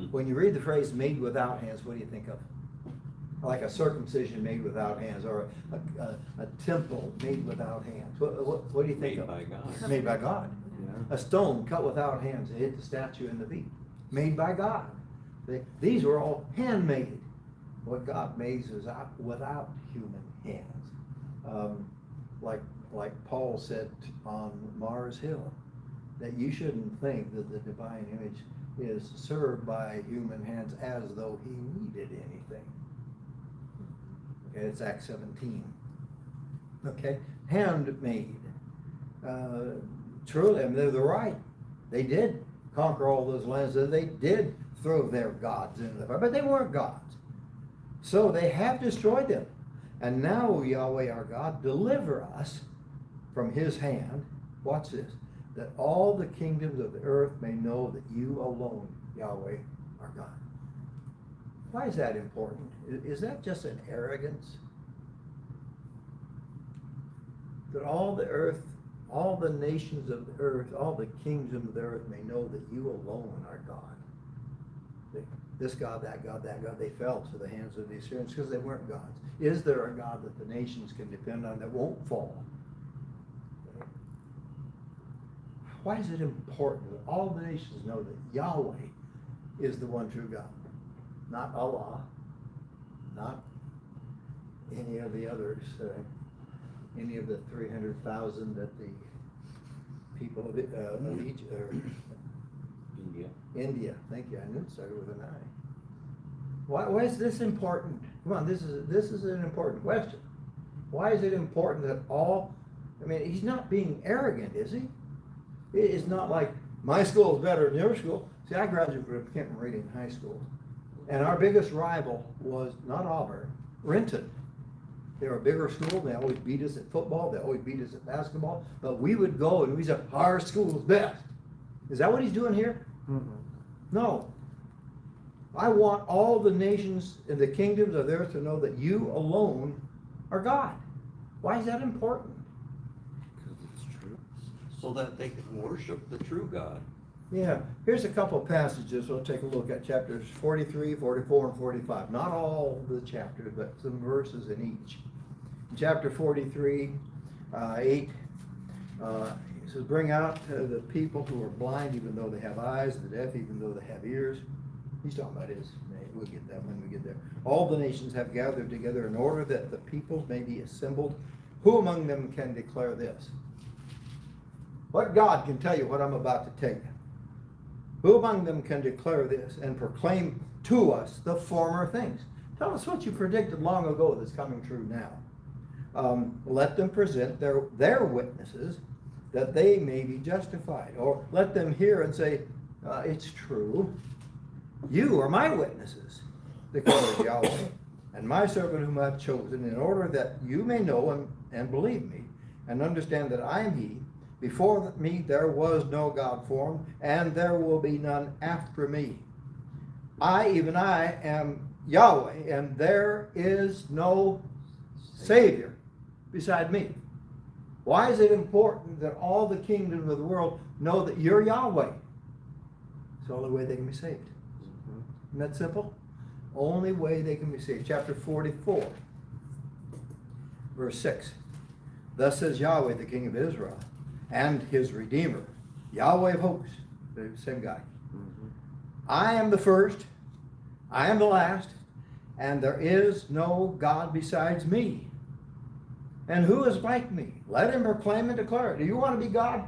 When you read the phrase made without hands, what do you think of? Like a circumcision made without hands, or a temple made without hands. What do you think of? Made by God. Made by God. Yeah. A stone cut without hands to hit the statue in the feet. Made by God. These were all handmade. What God made is without human hands. Like Paul said on Mars Hill, that you shouldn't think that the divine image is served by human hands as though he needed anything. Okay, it's Acts 17. Okay, handmade. Truly, I mean, they're right. They did conquer all those lands, and they did throw their gods into the fire, but they weren't gods. So they have destroyed them. And now, Yahweh our God, deliver us from his hand. Watch this. That all the kingdoms of the earth may know that you alone, Yahweh, are God. Why is that important? Is that just an arrogance? That all the earth, all the nations of the earth, all the kingdoms of the earth may know that you alone are God. This God, that God, that God, they fell to the hands of the Assyrians because they weren't gods. Is there a God that the nations can depend on that won't fall? Why is it important that all the nations know that Yahweh is the one true God? Not Allah, not any of the others, any of the 300,000 that the people of Egypt, India, thank you, I knew it started with an I. Why is this important? Come on, this is an important question. Why is it important that all, I mean, he's not being arrogant, is he? It's not like, my school is better than your school. See, I graduated from Kenton Reading High School, and our biggest rival was not Auburn, Renton. They were a bigger school, they always beat us at football, they always beat us at basketball, but we would go and we said, our school's best. Is that what he's doing here? Mm-mm. No. I want all the nations and the kingdoms of the earth to know that you alone are God. Why is that important? Because it's true. So that they can worship the true God. Yeah, here's a couple of passages we'll take a look at, chapters 43, 44, and 45. Not all the chapters, but some verses in each. In chapter 43, 8, it says, bring out the people who are blind even though they have eyes, the deaf even though they have ears. He's talking about his, we'll get that when we get there. All the nations have gathered together in order that the peoples may be assembled. Who among them can declare this? What God can tell you what I'm about to tell you? Who among them can declare this and proclaim to us the former things? Tell us what you predicted long ago that's coming true now. Let them present their witnesses that they may be justified. Or let them hear and say, it's true. You are my witnesses, declares Yahweh, and my servant whom I have chosen, in order that you may know and believe me, and understand that I am he. Before me there was no God formed, and there will be none after me. I, even I, am Yahweh, and there is no Savior beside me. Why is it important that all the kingdoms of the world know that you're Yahweh? It's the only way they can be saved. Isn't that simple? Only way they can be saved. Chapter 44, verse 6. Thus says Yahweh, the King of Israel, and his Redeemer, Yahweh of hosts, the same guy. I am the first, I am the last, and there is no God besides me. And who is like me? Let him proclaim and declare it. Do you want to be God?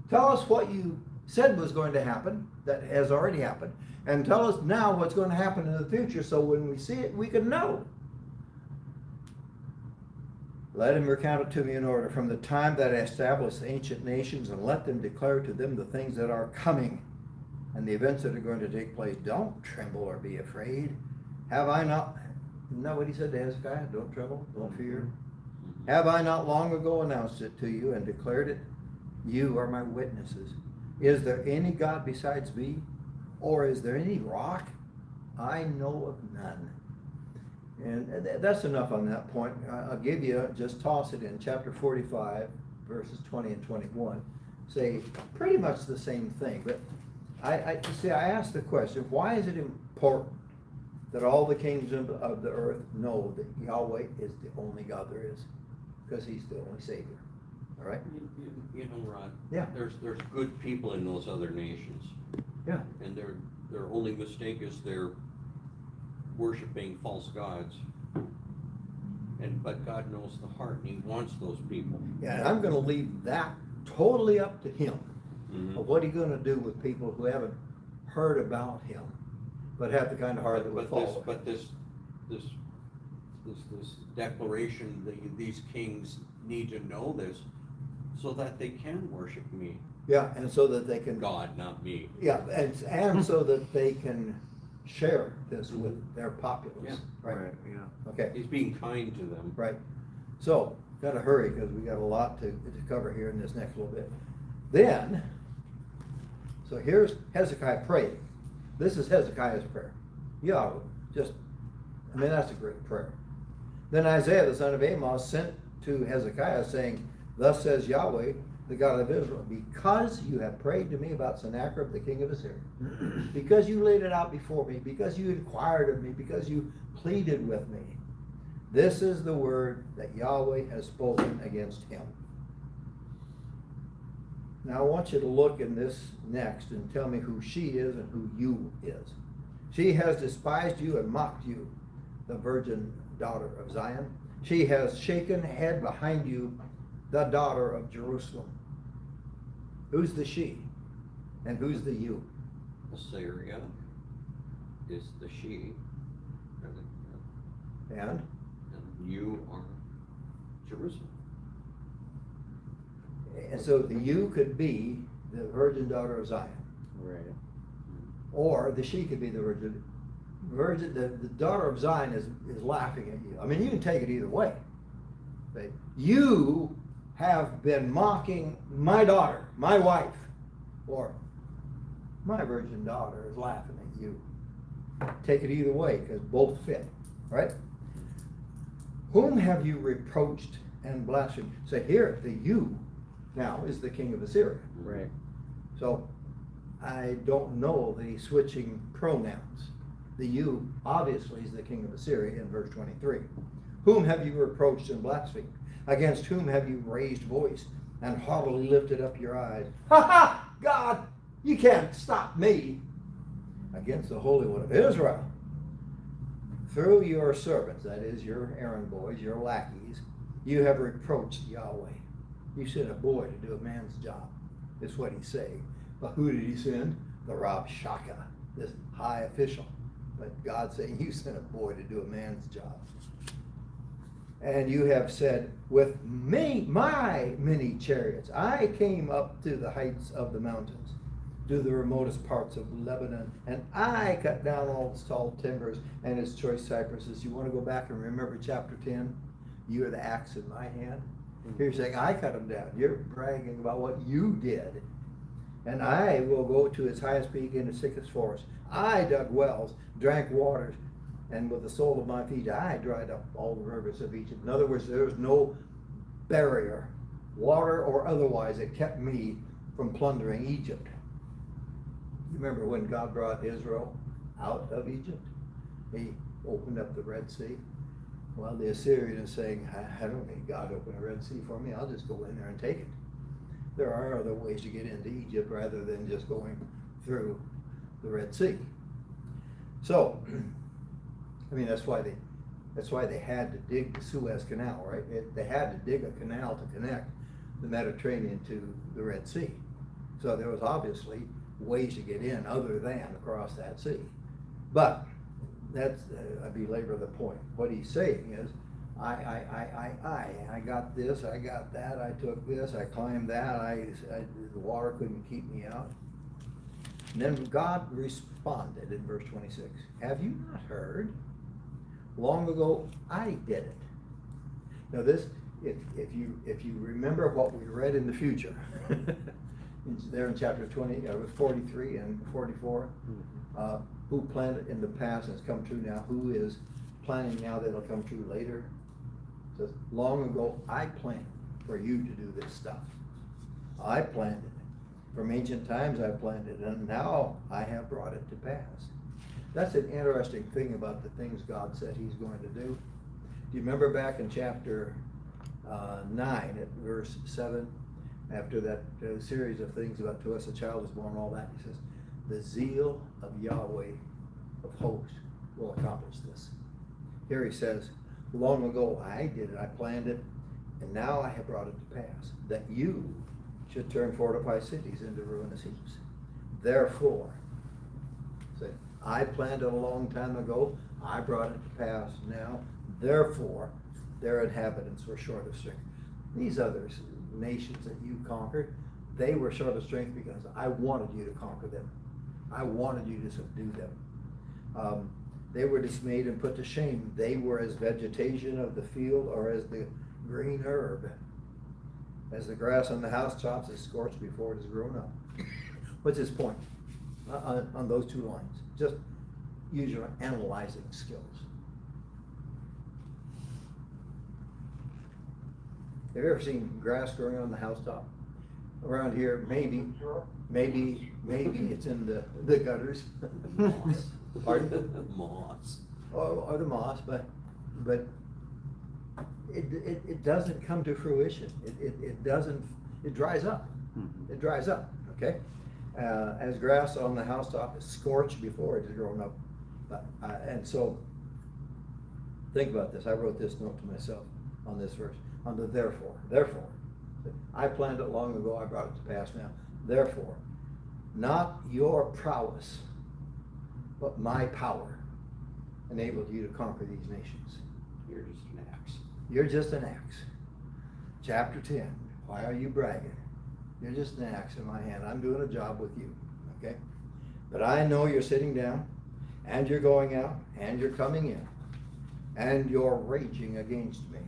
Tell us what you said was going to happen, that has already happened, and tell us now what's going to happen in the future, so when we see it, we can know. Let him recount it to me in order, from the time that I established ancient nations, and let them declare to them the things that are coming, and the events that are going to take place. Don't tremble or be afraid. Have I not, isn't that what he said to Hezekiah? Don't tremble, don't fear. Have I not long ago announced it to you and declared it? You are my witnesses. Is there any God besides me? Or is there any rock? I know of none. And that's enough on that point. I'll give you, just toss it in, chapter 45, verses 20 and 21. Say pretty much the same thing. But I asked the question, why is it important that all the kingdoms of the earth know that Yahweh is the only God there is? Because he's the only Savior. All right? You know, Rod. Yeah. There's good people in those other nations. Yeah. And their only mistake is they're worshiping false gods. But God knows the heart, and he wants those people. Yeah, and I'm going to leave that totally up to him. Mhm. Of what he's going to do with people who haven't heard about him, but have the kind of heart that would follow. But this declaration that these kings need to know this so that they can worship me. Yeah, and so that they can. God, not me. Yeah, and so that they can share this with their populace. Yeah. Right. Yeah. Okay. He's being kind to them. Right. So, gotta hurry because we got a lot to cover here in this next little bit. Then, so here's Hezekiah praying. This is Hezekiah's prayer. Yeah, that's a great prayer. Then Isaiah, the son of Amos, sent to Hezekiah saying, thus says Yahweh, the God of Israel, because you have prayed to me about Sennacherib, the king of Assyria, because you laid it out before me, because you inquired of me, because you pleaded with me, this is the word that Yahweh has spoken against him. Now I want you to look in this next and tell me who she is and who you is. She has despised you and mocked you, the virgin daughter of Zion. She has shaken head behind you, the daughter of Jerusalem. Who's the she? And who's the you? Assyria is the she. And You are Jerusalem. so the you could be the virgin daughter of Zion. Right. Or the she could be the virgin. The daughter of Zion is laughing at you. I mean, you can take it either way. But you have been mocking my daughter, my wife, or my virgin daughter is laughing at you. Take it either way, because both fit, right? Whom have you reproached and blasphemed? So here, the you now is the king of Assyria. Right. So I don't know the switching pronouns. The you obviously is the king of Assyria in verse 23. Whom have you reproached and blasphemed? Against whom have you raised voice and haughtily lifted up your eyes? Ha ha! God, you can't stop me. Against the Holy One of Israel. Through your servants, that is your errand boys, your lackeys, you have reproached Yahweh. You sent a boy to do a man's job. Is what he's saying. But who did he send? The Rab Shaka, this high official. But God's saying, you sent a boy to do a man's job. And you have said, with me, my many chariots, I came up to the heights of the mountains. to the remotest parts of Lebanon, and I cut down all its tall timbers and its choice cypresses. You wanna go back and remember chapter 10? You are the axe in my hand. You're saying, I cut them down. You're bragging about what you did. And I will go to its highest peak and its thickest forest. I dug wells, drank waters, and with the sole of my feet, I dried up all the rivers of Egypt. In other words, there was no barrier, water or otherwise, that kept me from plundering Egypt. You remember when God brought Israel out of Egypt? He opened up the Red Sea. Well, the Assyrian is saying, I don't need God to open a Red Sea for me. I'll just go in there and take it. There are other ways to get into Egypt rather than just going through the Red Sea. So, I mean, that's why they had to dig the Suez Canal, right? They had to dig a canal to connect the Mediterranean to the Red Sea. So there was obviously ways to get in other than across that sea. But that's, I belabor the point. What he's saying is, I got this, I got that, I took this, I climbed that, the water couldn't keep me out. And then God responded in verse 26, have you not heard? Long ago, I did it. Now this, if you remember what we read in the future, it's there in chapter 43 and 44, who planned it in the past and it's come true now, who is planning now that it'll come true later. It says, long ago I planned for you to do this stuff. I planned it. From ancient times I planned it, and now I have brought it to pass. That's an interesting thing about the things God said he's going to do. Do you remember back in chapter 9 at verse 7, after that series of things about to us a child is born, all that, he says, the zeal of Yahweh of hosts will accomplish this. Here he says, long ago I did it, I planned it, and now I have brought it to pass, that you should turn fortified cities into ruinous heaps. Therefore, say, I planned it a long time ago, I brought it to pass now, therefore their inhabitants were short of strength. These other nations that you conquered, they were short of strength because I wanted you to conquer them. I wanted you to subdue them. They were dismayed and put to shame. They were as vegetation of the field or as the green herb. As the grass on the housetops is scorched before it has grown up. What's his point on those two lines? Just use your analyzing skills. Have you ever seen grass growing on the housetop? Around here, maybe it's in the gutters. Moss. Pardon? Moss. Or the moss, but it doesn't come to fruition. It dries up. It dries up, okay? As grass on the housetop is scorched before it has grown up. And so, think about this. I wrote this note to myself on this verse, on the therefore. Therefore, I planned it long ago, I brought it to pass now. Therefore, not your prowess, but my power enabled you to conquer these nations. You're just an axe. You're just an axe. Chapter 10, why are you bragging? You're just an axe in my hand. I'm doing a job with you, okay? But I know you're sitting down, and you're going out, and you're coming in, and you're raging against me.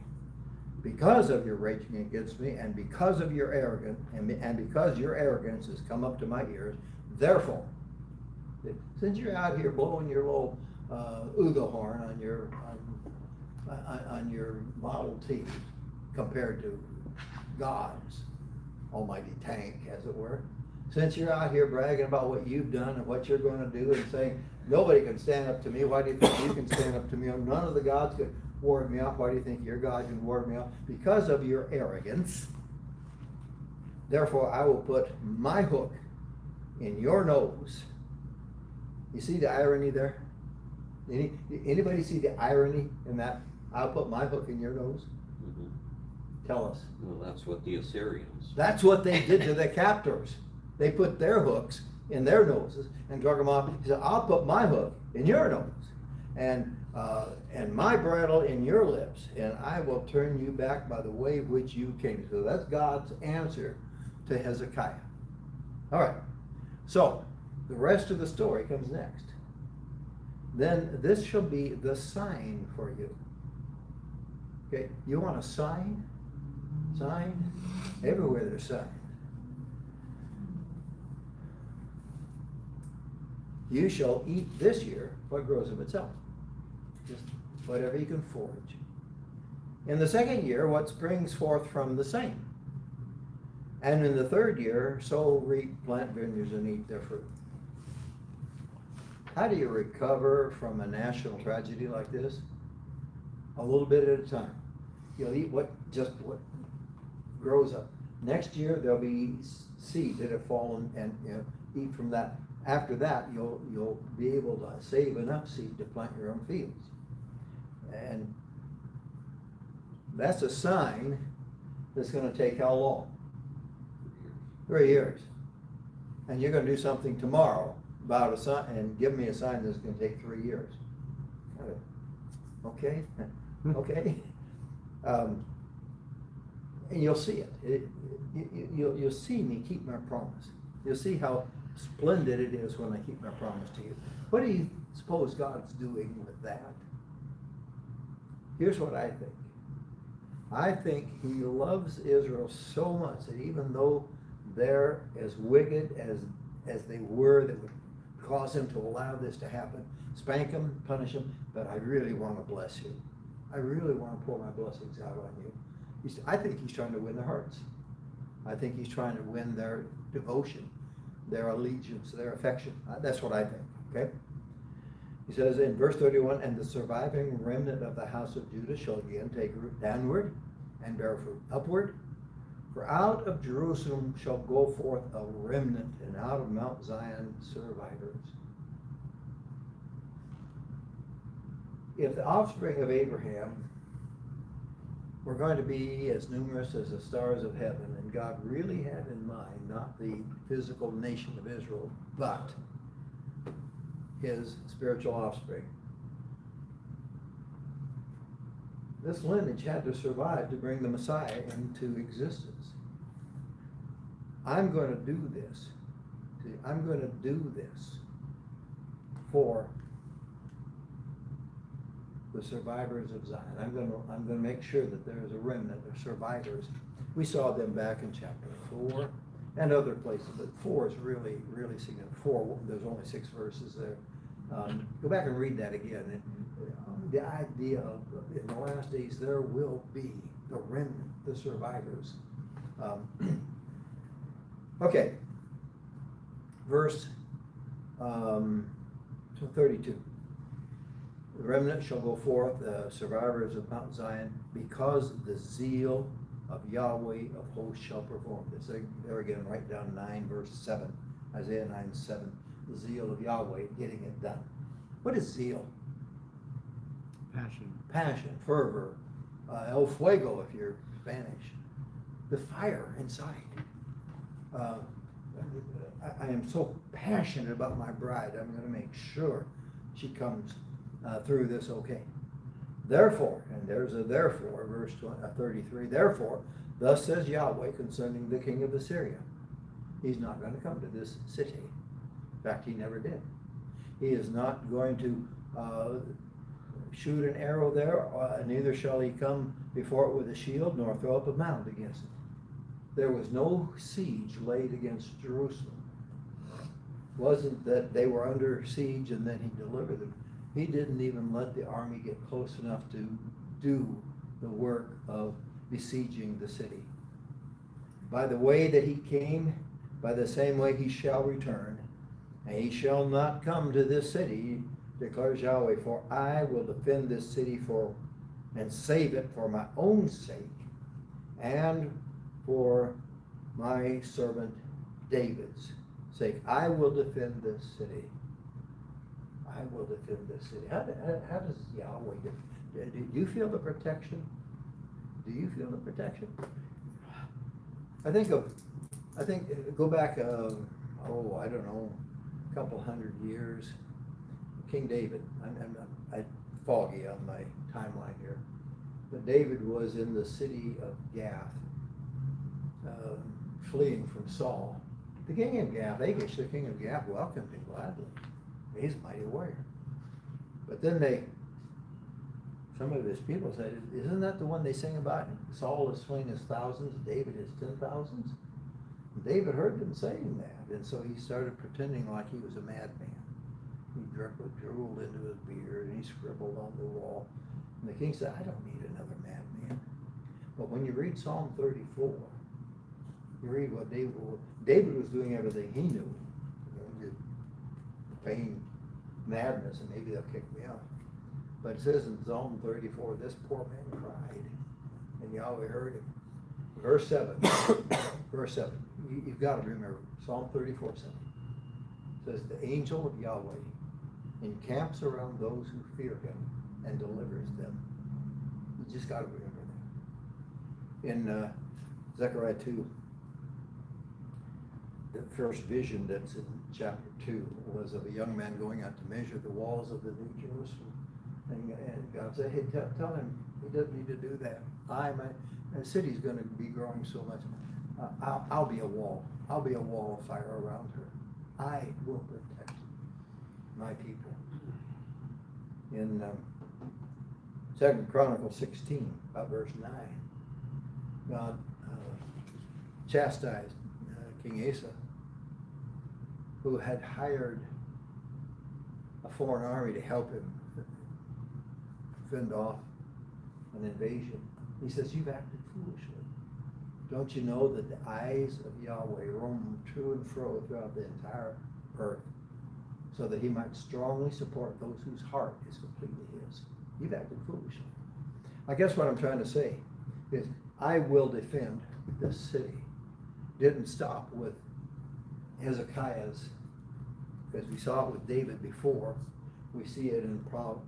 Because of your raging against me, and because of your arrogance, and because your arrogance has come up to my ears, therefore, since you're out here blowing your little Uga horn on your Model T compared to God's almighty tank, as it were, since you're out here bragging about what you've done and what you're going to do and saying, nobody can stand up to me, why do you think you can stand up to me? None of the gods could ward me off. Why do you think your God can ward me off? Because of your arrogance. Therefore, I will put my hook in your nose. You see the irony there? Anybody see the irony in that? I'll put my hook in your nose. Mm-hmm. Tell us. Well, that's what the Assyrians. That's what they did to the captors. They put their hooks in their noses and drug them off. He said, I'll put my hook in your nose and my bridle in your lips, and I will turn you back by the way which you came. So that's God's answer to Hezekiah. All right. So, the rest of the story comes next. Then this shall be the sign for you. Okay, you want a sign? Sign? Everywhere there's signs. You shall eat this year what grows of itself. Just whatever you can forage. In the second year, what springs forth from the same. And in the third year, sow, reap, plant vineyards, and eat their fruit. How do you recover from a national tragedy like this? A little bit at a time. You'll eat what grows up. Next year, there'll be seed that have fallen, and eat from that. After that, you'll be able to save enough seed to plant your own fields. And that's a sign that's gonna take how long? 3 years. And you're gonna do something tomorrow about a sign, and give me a sign that's gonna take 3 years. Okay, okay. And you'll see it. You'll see me keep my promise. You'll see how splendid it is when I keep my promise to you. What do you suppose God's doing with that? Here's what I think. I think he loves Israel so much that even though they're as wicked as they were, that would cause him to allow this to happen, spank them, punish them, but I really want to bless you. I really want to pour my blessings out on you. I think he's trying to win their hearts. I think he's trying to win their devotion, their allegiance, their affection. That's what I think, okay? He says in verse 31, and the surviving remnant of the house of Judah shall again take root downward and bear fruit upward. For out of Jerusalem shall go forth a remnant, and out of Mount Zion survivors. If the offspring of Abraham were going to be as numerous as the stars of heaven, and God really had in mind not the physical nation of Israel, but his spiritual offspring, this lineage had to survive to bring the Messiah into existence. I'm going to do this. I'm going to do this for the survivors of Zion. I'm going to make sure that there is a remnant of survivors. We saw them back in chapter 4 and other places, but 4 is really, really significant. 4, there's only 6 verses there. Go back and read that again. And, the idea of in the last days there will be the remnant, the survivors. Okay, verse 32. The remnant shall go forth, the survivors of Mount Zion, because the zeal of Yahweh of hosts shall perform this. There again, write down 9 verse 7, Isaiah 9:7. The zeal of Yahweh getting it done. What is zeal? Passion, fervor, el fuego if you're Spanish. The fire inside. I am so passionate about my bride. I'm going to make sure she comes through this okay. Therefore, and there's a therefore, verse 33, therefore, thus says Yahweh concerning the king of Assyria. He's not going to come to this city. In fact, he never did. He is not going to shoot an arrow there, neither shall he come before it with a shield, nor throw up a mound against it. There was no siege laid against Jerusalem. It wasn't that they were under siege and then he delivered them. He didn't even let the army get close enough to do the work of besieging the city. By the way that he came, by the same way he shall return, and he shall not come to this city, declares Yahweh, for I will defend this city and save it for my own sake and for my servant David's sake. I will defend this city. I will defend this city. How does Yahweh defend? Do you feel the protection? Do you feel the protection? I think go back, I don't know, a couple hundred years. King David, I'm foggy on my timeline here, but David was in the city of Gath, fleeing from Saul, The king of Gath, Achish, the king of Gath, welcomed him gladly. He's a mighty warrior. But then some of his people said, isn't that the one they sing about? Saul is slain his thousands, David his 10,000s. David heard them saying that, and so he started pretending like he was a madman. He drooled into his beard, and he scribbled on the wall. And the king said, I don't need another madman. But when you read Psalm 34, you read what David was doing everything he knew. Just feign madness, and maybe they'll kick me out. But it says in Psalm 34, this poor man cried, and Yahweh heard him. Verse 7, you've got to remember, Psalm 34, 7. Says, the angel of Yahweh encamps around those who fear him and delivers them. You just got to remember that. In Zechariah 2, the first vision that's in chapter 2 was of a young man going out to measure the walls of the New Jerusalem. And God said, hey, tell him he doesn't need to do that. The city's going to be growing so much. I'll be a wall. I'll be a wall of fire around her. I will protect my people. In 2 Chronicles 16, about verse 9, God chastised King Asa, who had hired a foreign army to help him fend off an invasion. He says, you've acted foolishly. Don't you know that the eyes of Yahweh roam to and fro throughout the entire earth, so that he might strongly support those whose heart is completely his? You've acted foolishly. I guess what I'm trying to say is, I will defend this city. Didn't stop with Hezekiah's, because we saw it with David before. We see it in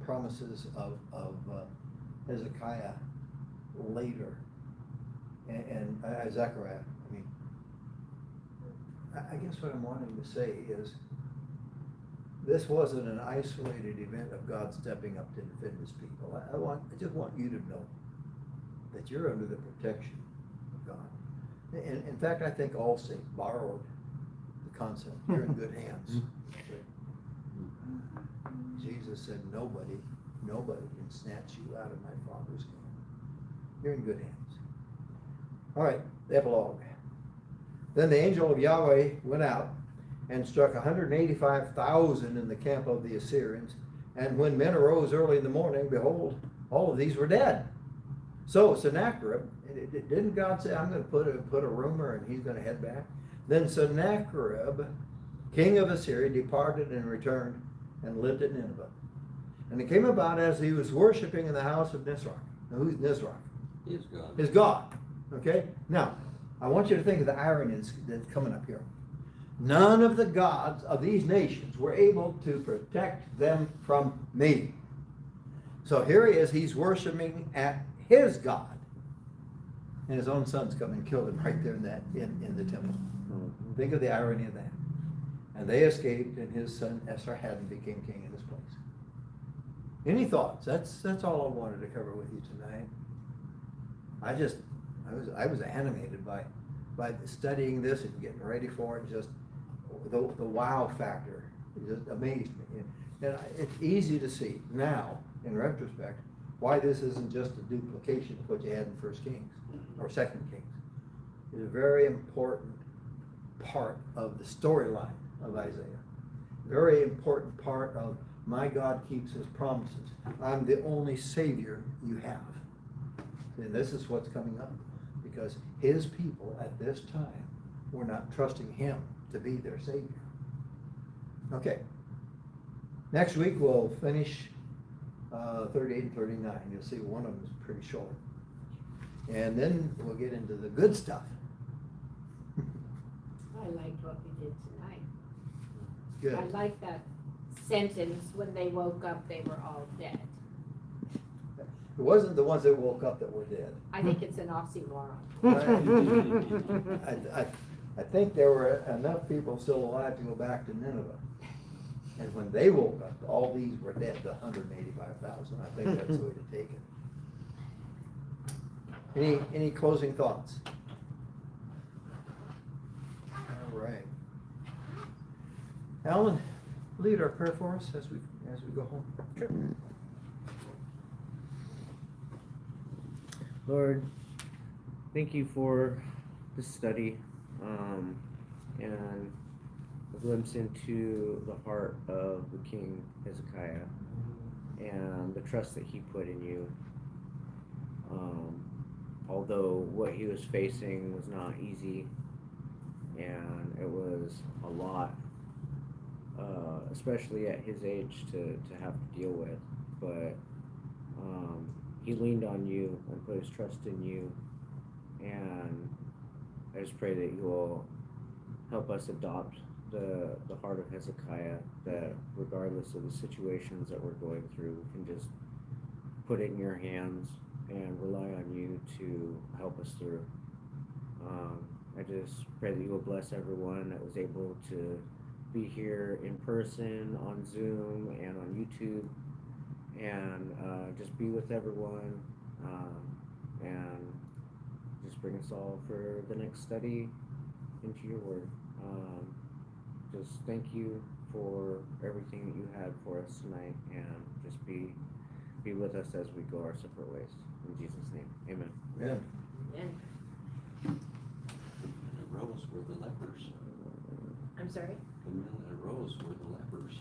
promises of Hezekiah later, and Zechariah. I mean, I guess what I'm wanting to say is, this wasn't an isolated event of God stepping up to defend his people. I just want you to know that you're under the protection of God. And in fact, I think all saints borrowed the concept. You're in good hands. Jesus said, nobody can snatch you out of my Father's hand. You're in good hands. All right, the epilogue. Then the angel of Yahweh went out and struck 185,000 in the camp of the Assyrians. And when men arose early in the morning, behold, all of these were dead. So Sennacherib, didn't God say, I'm going to put a rumor and he's going to head back? Then Sennacherib, king of Assyria, departed and returned and lived at Nineveh. And it came about as he was worshiping in the house of Nisroch. Now, who's Nisroch? His God. His God. Okay? Now, I want you to think of the irony that's coming up here. None of the gods of these nations were able to protect them from me. So here he is, he's worshiping at his God. And his own sons come and kill him right there in the temple. Think of the irony of that. And they escaped, and his son Esarhaddon became king in his place. Any thoughts? That's all I wanted to cover with you tonight. I was animated by studying this and getting ready for it. Just the wow factor, it just amazed me. And it's easy to see now, in retrospect, why this isn't just a duplication of what you had in 1 Kings or 2 Kings. It's a very important part of the storyline of Isaiah. Very important part of my God keeps his promises. I'm the only Savior you have. And this is what's coming up, because his people at this time were not trusting him to be their Savior. Okay. Next week we'll finish 38 and 39. You'll see one of them is pretty short. And then we'll get into the good stuff. I liked what we did tonight. Good. I like that sentence, when they woke up, they were all dead. It wasn't the ones that woke up that were dead. I think it's an oxymoron. I think there were enough people still alive to go back to Nineveh. And when they woke up, all these were dead, the 185,000. I think that's the way to take it. Any closing thoughts? All right. Alan, lead our prayer for us as we go home. Lord, thank you for this study, and a glimpse into the heart of the King Hezekiah and the trust that he put in you. Although what he was facing was not easy, and it was a lot, especially at his age to have to deal with, but he leaned on you and put his trust in you, and I just pray that you will help us adopt the heart of Hezekiah, that regardless of the situations that we're going through, we can just put it in your hands and rely on you to help us through. I just pray that you will bless everyone that was able to be here in person, on Zoom, and on YouTube, and just be with everyone, and just bring us all for the next study into your word. Just thank you for everything that you had for us tonight, and just be with us as we go our separate ways. In Jesus' name, amen. Amen. And, And the rows were the lepers. I'm sorry? The men that arose were the lepers.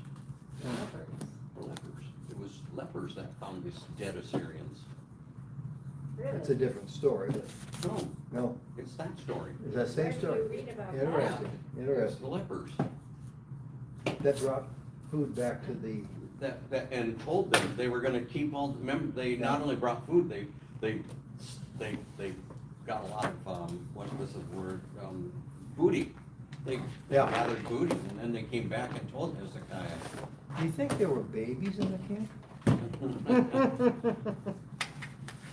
The lepers. It was lepers that found these dead Assyrians. That's a different story, but No, no, it's that story. it's that same story. Where did you read about that? Interesting, It's interesting. the lepers That brought food back to the, that and told them they were gonna keep all, remember, they not only brought food, they got a lot of, what was the word, booty. They Yeah. gathered booty, and then they came back and told Hezekiah. do you think there were babies in the camp?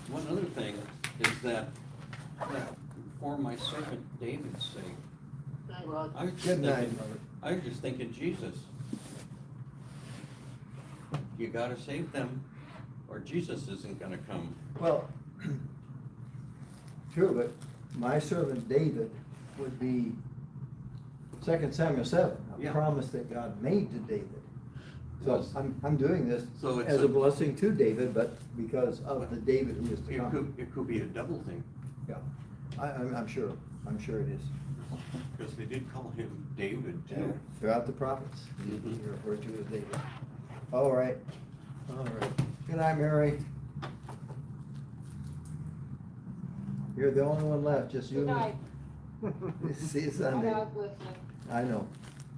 One other thing is that for my servant David's sake, I was just Good night, thinking, mother. I was just thinking, Jesus, you gotta save them, or Jesus isn't gonna come. Well, true, but my servant David would be 2 Samuel 7, a Yeah. promise that God made to David. So Yes. I'm doing this So it's as a blessing to David, but because of the David who is to It come. could be a double thing, Yeah, I'm sure it is. because they did call him David Yeah, too. throughout the prophets, Mhm. he referred to as David. All right. Good night, Mary. You're the only one left, just you. Good night. See you I'm Sunday. out listening. I know.